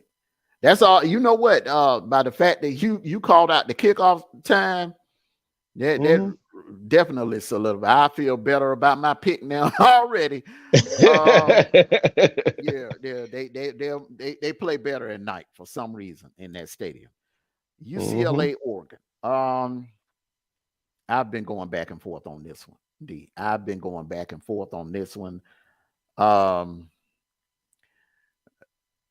That's all. You know what? By the fact that you called out the kickoff time, that definitely solidified. I feel better about my pick now already. They play better at night for some reason in that stadium. UCLA, Oregon. I've been going back and forth on this one. I've been going back and forth on this one.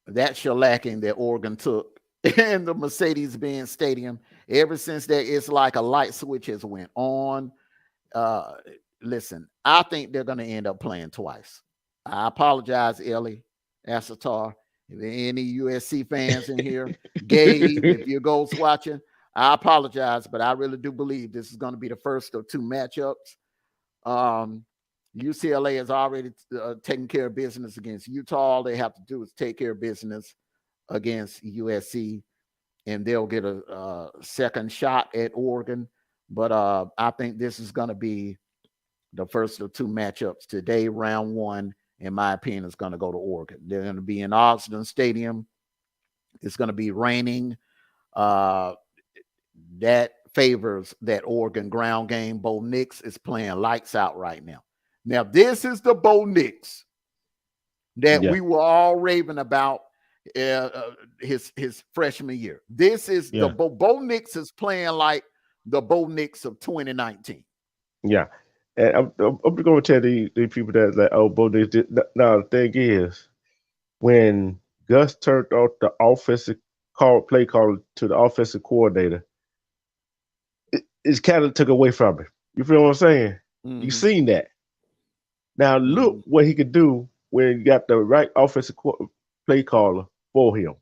that shellacking that Oregon took in the Mercedes-Benz Stadium, ever since that, it's like a light switch has went on. Listen, I think they're going to end up playing twice. I apologize, Ellie Assatar. If there are any USC fans in here, Gabe, if you're Ghost watching, I apologize, but I really do believe this is going to be the first of 2 matchups. UCLA has already taken care of business against Utah. All they have to do is take care of business against USC, and they'll get a second shot at Oregon. But I think this is going to be the first of 2 matchups today. Round 1, in my opinion, is going to go to Oregon. They're going to be in Austin Stadium. It's going to be raining. That favors that Oregon ground game. Bo Nix is playing lights out right now. Now, this is the Bo Nix that we were all raving about his freshman year. This is the Bo Nix is playing like the Bo Nix of 2019. Yeah. And I'm going to tell these people that like, oh, Bo Nix did. Now, the thing is, when Gus turned off the offensive play call to the offensive coordinator, it's kind of took away from him. You feel what I'm saying? Mm-hmm. You seen that. Now look what he could do when you got the right offensive play caller for him.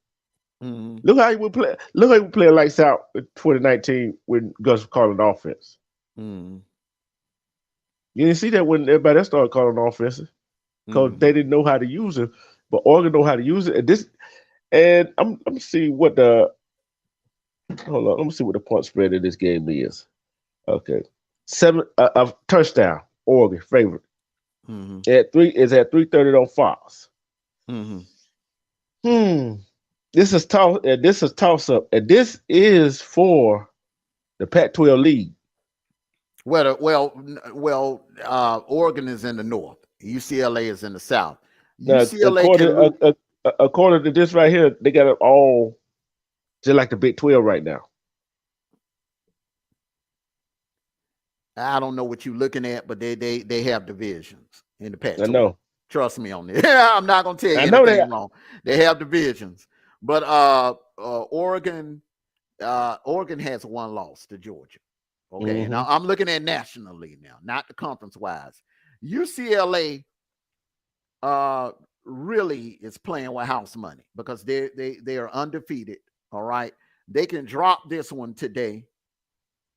Mm-hmm. Look how he would play. Look how he would play lights out in 2019 when Gus was calling offense. Mm-hmm. You didn't see that when everybody else started calling offenses because they didn't know how to use it. But Oregon know how to use it. And I'm see what the hold on. Let me see what the point spread of this game is. Okay, 7 touchdown. Oregon favorite. Mm-hmm. At 3:30 on Fox. Mm-hmm. This is toss up, and this is for the Pac-12 league. Well, Oregon is in the north. UCLA is in the south. Now, according to this right here, they got it all just like the Big 12 right now. I don't know what you're looking at, but they have divisions in the Pac-12. I know. Trust me on this. I'm not gonna tell you anything wrong. They have divisions, but Oregon has 1 loss to Georgia. Okay, now I'm looking at nationally now, not the conference wise. UCLA really is playing with house money because they are undefeated. All right, they can drop this one today,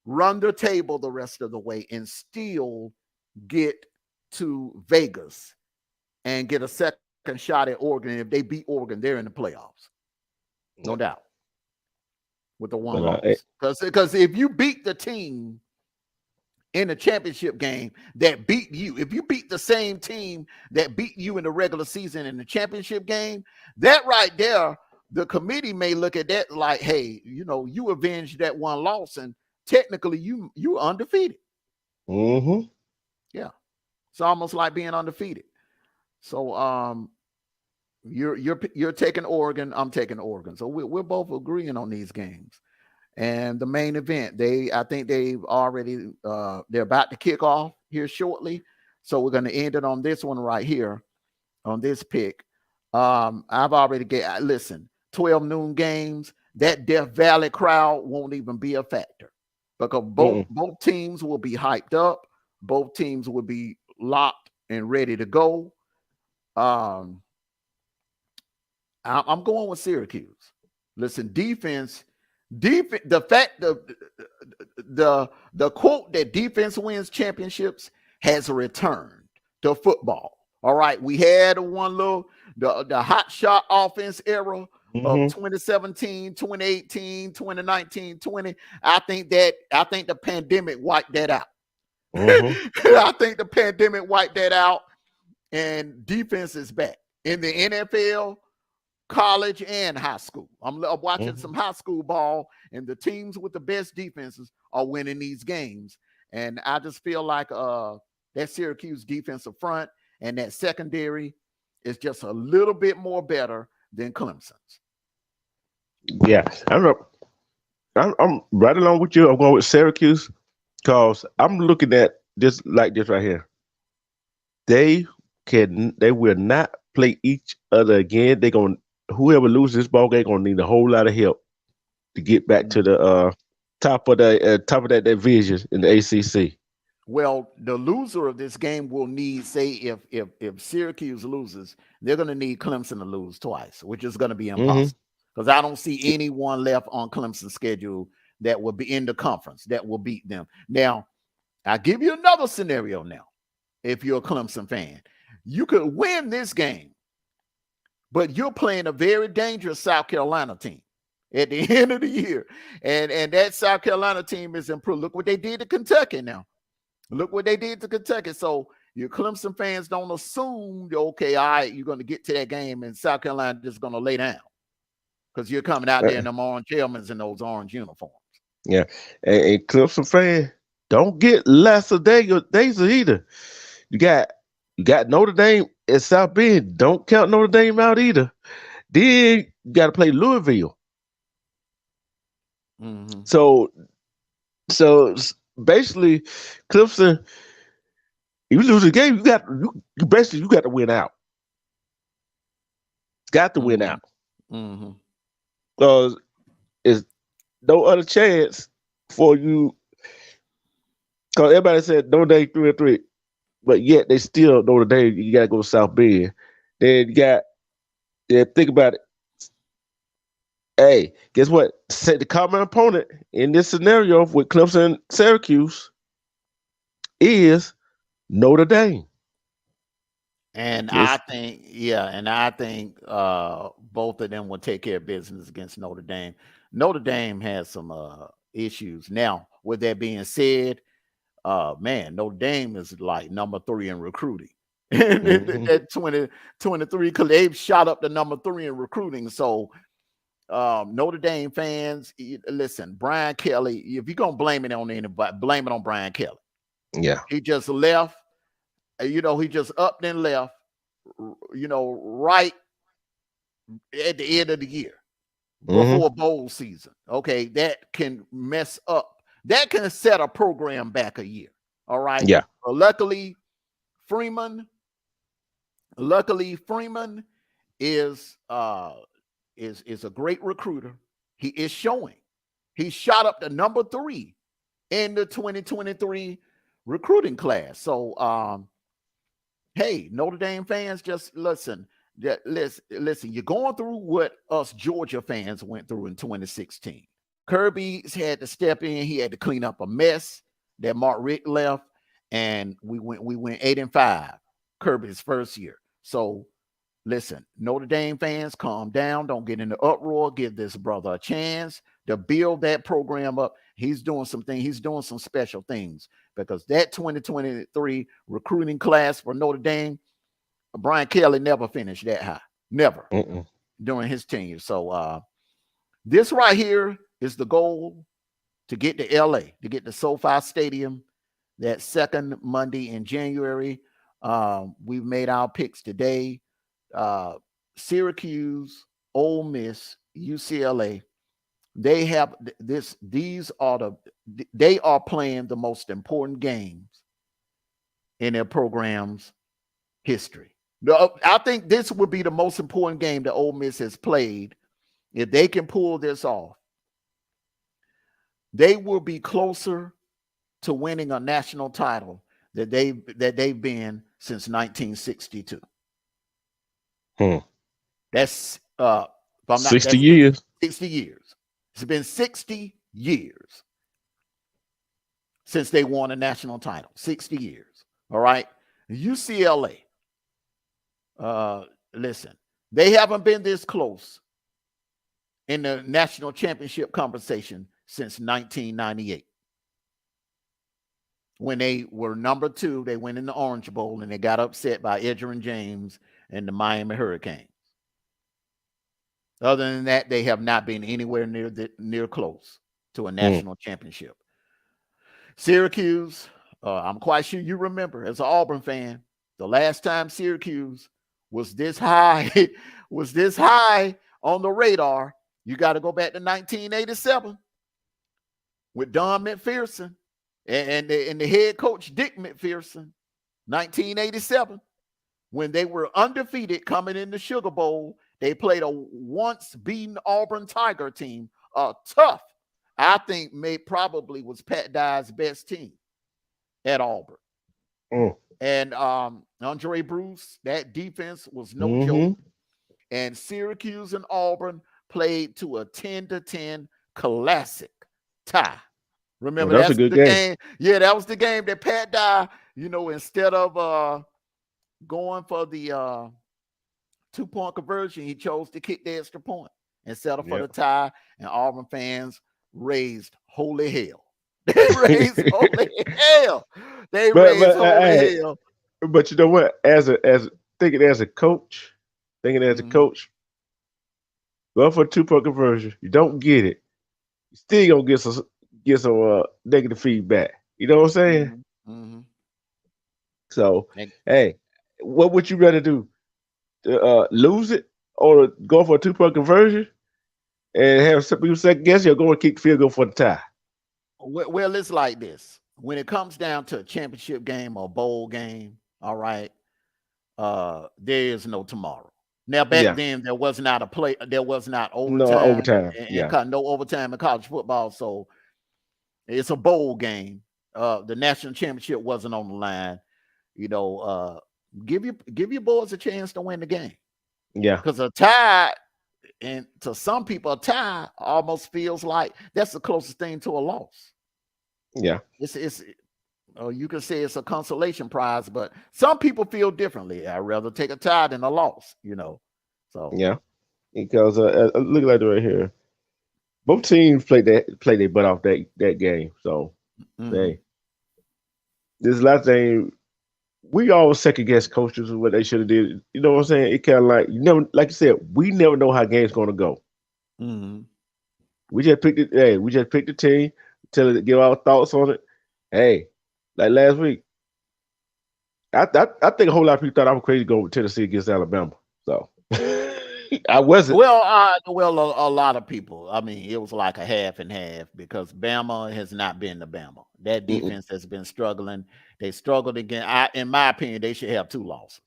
run the table the rest of the way, and still get to Vegas and get a second shot at Oregon. If they beat Oregon, they're in the playoffs, no doubt, with the 1 loss. Because if you beat the team in the championship game that beat you, if you beat the same team that beat you in the regular season in the championship game, that right there, the committee may look at that like, hey, you avenged that 1 loss, and technically you undefeated. Mm-hmm. Yeah. It's almost like being undefeated. So you're taking Oregon, I'm taking Oregon. So we're both agreeing on these games. And the main event, I think they've already they're about to kick off here shortly. So we're going to end it on this one right here, on this pick. I've already 12 noon games, that Death Valley crowd won't even be a factor because both teams will be hyped up. Both teams will be locked and ready to go. I'm going with Syracuse. Listen, defense. The fact the quote that defense wins championships has returned to football. All right, we had the hot shot offense era of 2017, 2018, 2019, 20. I think the pandemic wiped that out. I think the pandemic wiped that out, and defense is back in the NFL, college, and high school. I'm watching some high school ball, and the teams with the best defenses are winning these games. And I just feel like that Syracuse defensive front and that secondary is just a little bit more better than Clemson's. Yeah, I'm right along with you. I'm going with Syracuse because I'm looking at this like this right here. They will not play each other again. They're going to whoever loses this ball game gonna need a whole lot of help to get back to the top of that division in the ACC. Well, the loser of this game will need, say, if Syracuse loses, they're going to need Clemson to lose twice, which is going to be impossible because I don't see anyone left on Clemson's schedule that will be in the conference that will beat them. Now, I'll give you another scenario now. If you're a Clemson fan, you could win this game, but you're playing a very dangerous South Carolina team at the end of the year. And that South Carolina team is improved. Look what they did to Kentucky now. Look what they did to Kentucky. So your Clemson fans don't assume, okay, all right, you're going to get to that game and South Carolina just going to lay down because you're coming out there in them orange helmets and those orange uniforms. Yeah. And Clemson fan, don't get lesser days either. You got Notre Dame at South Bend. Don't count Notre Dame out either. Then you got to play Louisville. Mm-hmm. So basically, Clemson, you lose the game, you got to win out. Got to win out. Because it's no other chance for you. Because everybody said Notre Dame 3-3, but yet they still Notre Dame. You got to go to South Bend. Then you got. Think about it. Hey, guess what? The common opponent in this scenario with Clemson and Syracuse is Notre Dame. And I think both of them will take care of business against Notre Dame. Notre Dame has some issues. Now, with that being said, Notre Dame is like number 3 in recruiting. That 2023, because they've shot up to number 3 in recruiting. So Notre Dame fans, listen, Brian Kelly, if you're going to blame it on anybody, blame it on Brian Kelly. Yeah. He just left, he just upped and left, right at the end of the year before bowl season. Okay, that can mess up. That can set a program back a year. All right. Yeah. But luckily, Freeman is a great recruiter. He is showing. He shot up to number 3 in the 2023 recruiting class. So, hey, Notre Dame fans, just listen. Listen, you're going through what us Georgia fans went through in 2016. Kirby's had to step in. He had to clean up a mess that Mark Richt left, and we went 8-5. Kirby's first year. So, listen, Notre Dame fans, calm down. Don't get in the uproar. Give this brother a chance to build that program up. He's doing some things. He's doing some special things because that 2023 recruiting class for Notre Dame, Brian Kelly never finished that high. Never during his tenure. So this right here is the goal to get to LA, to get to SoFi Stadium that second Monday in January. We've made our picks today. Syracuse, Ole Miss, UCLA. They have this. They are playing the most important games in their program's history. I think this would be the most important game that Ole Miss has played. If they can pull this off, they will be closer to winning a national title that they've been since 1962. That's 60 years. 60 years. It's been 60 years since they won a national title. 60 years. All right. UCLA. Listen, they haven't been this close in the national championship conversation since 1998. When they were number 2, they went in the Orange Bowl and they got upset by Edgerrin James and the Miami Hurricanes. Other than that, they have not been anywhere near close to a national championship. Syracuse, I'm quite sure you remember as an Auburn fan, the last time Syracuse was this high, on the radar, you got to go back to 1987 with Don McPherson and the head coach Dick McPherson, 1987, when they were undefeated coming in the Sugar Bowl They played a once beaten Auburn Tiger team, tough. I think probably was Pat Dye's best team at Auburn. And Andre Bruce, that defense was no joke. And Syracuse and Auburn played to a 10-10 classic tie. Remember, that's a good game. Yeah, that was the game that Pat Dye, instead of going for the 2-point conversion, he chose to kick the extra point and settle for the tie. And Auburn fans raised holy hell. They raised holy hell. They raised holy hell. But you know what? Thinking as a coach, going for a 2-point conversion, you don't get it. You still gonna get some negative feedback. You know what I'm saying? So, hey, what would you rather do? Lose it or go for a 2-point conversion and have some people second guess you, or go and kick the field goal for the tie? Well, it's like this. When it comes down to a championship game or bowl game, all right, there is no tomorrow. Now, back then, there was not overtime. No overtime. No overtime in college football. So it's a bowl game. The national championship wasn't on the line. Give your boys a chance to win the game. Yeah. Because a tie, and to some people, a tie almost feels like that's the closest thing to a loss. Yeah. It's you can say it's a consolation prize, but some people feel differently. I'd rather take a tie than a loss, So yeah, because look like right here, both teams played their butt off that game. So hey, this last thing, we all second guess coaches and what they should have did. You know what I'm saying? It kind of like like you said, we never know how game's gonna go. We just picked it. Hey, we just picked the team, give our thoughts on it. Hey. Like last week, I think a whole lot of people thought I was crazy going with Tennessee against Alabama. So I wasn't. Well, a lot of people. I mean, it was like a half and half because Bama has not been the Bama. That defense has been struggling. They struggled again. In my opinion, they should have 2 losses.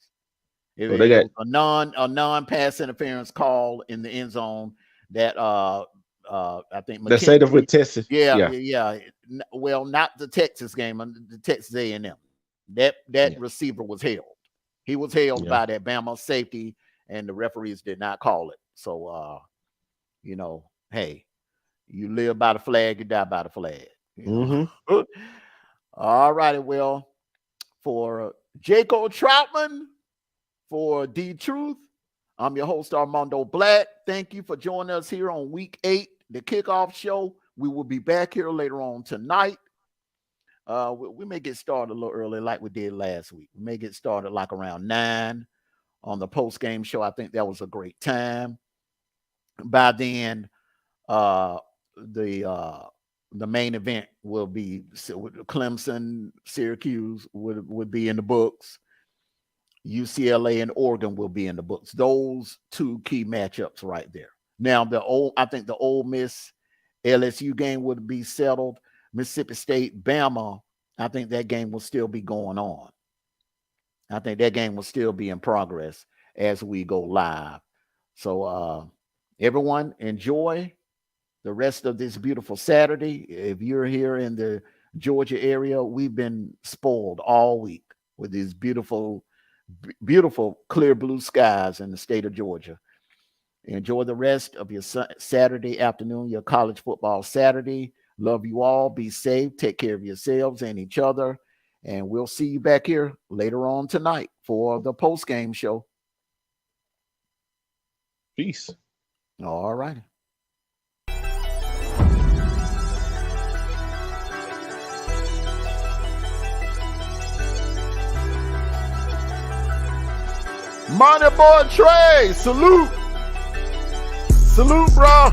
They got a non-pass interference call in the end zone that I think the state of with Texas. Yeah. Well, not the Texas game, the Texas A&M. That receiver was held. He was held by that Bama safety, and the referees did not call it. So, hey, you live by the flag, you die by the flag. All righty. Well, for Jacob Troutman, for D Truth, I'm your host, Armando Black. Thank you for joining us here on Week 8, the kickoff show. We will be back here later on tonight. We may get started a little early like we did last week. We may get started like around 9 on the post-game show. I think that was a great time. By then, the main event will be Clemson, Syracuse would be in the books. UCLA and Oregon will be in the books. Those 2 key matchups right there. Now, I think the Ole Miss LSU game would be settled. Mississippi State, Bama, I think that game will still be going on. I think that game will still be in progress as we go live. So everyone, enjoy the rest of this beautiful Saturday. If you're here in the Georgia area, we've been spoiled all week with these beautiful clear blue skies in the state of Georgia. Enjoy the rest of your Saturday afternoon, your college football Saturday. Love you all. Be safe. Take care of yourselves and each other. And we'll see you back here later on tonight for the post-game show. Peace. All righty. Money Boy Trey, salute. Salute, bro.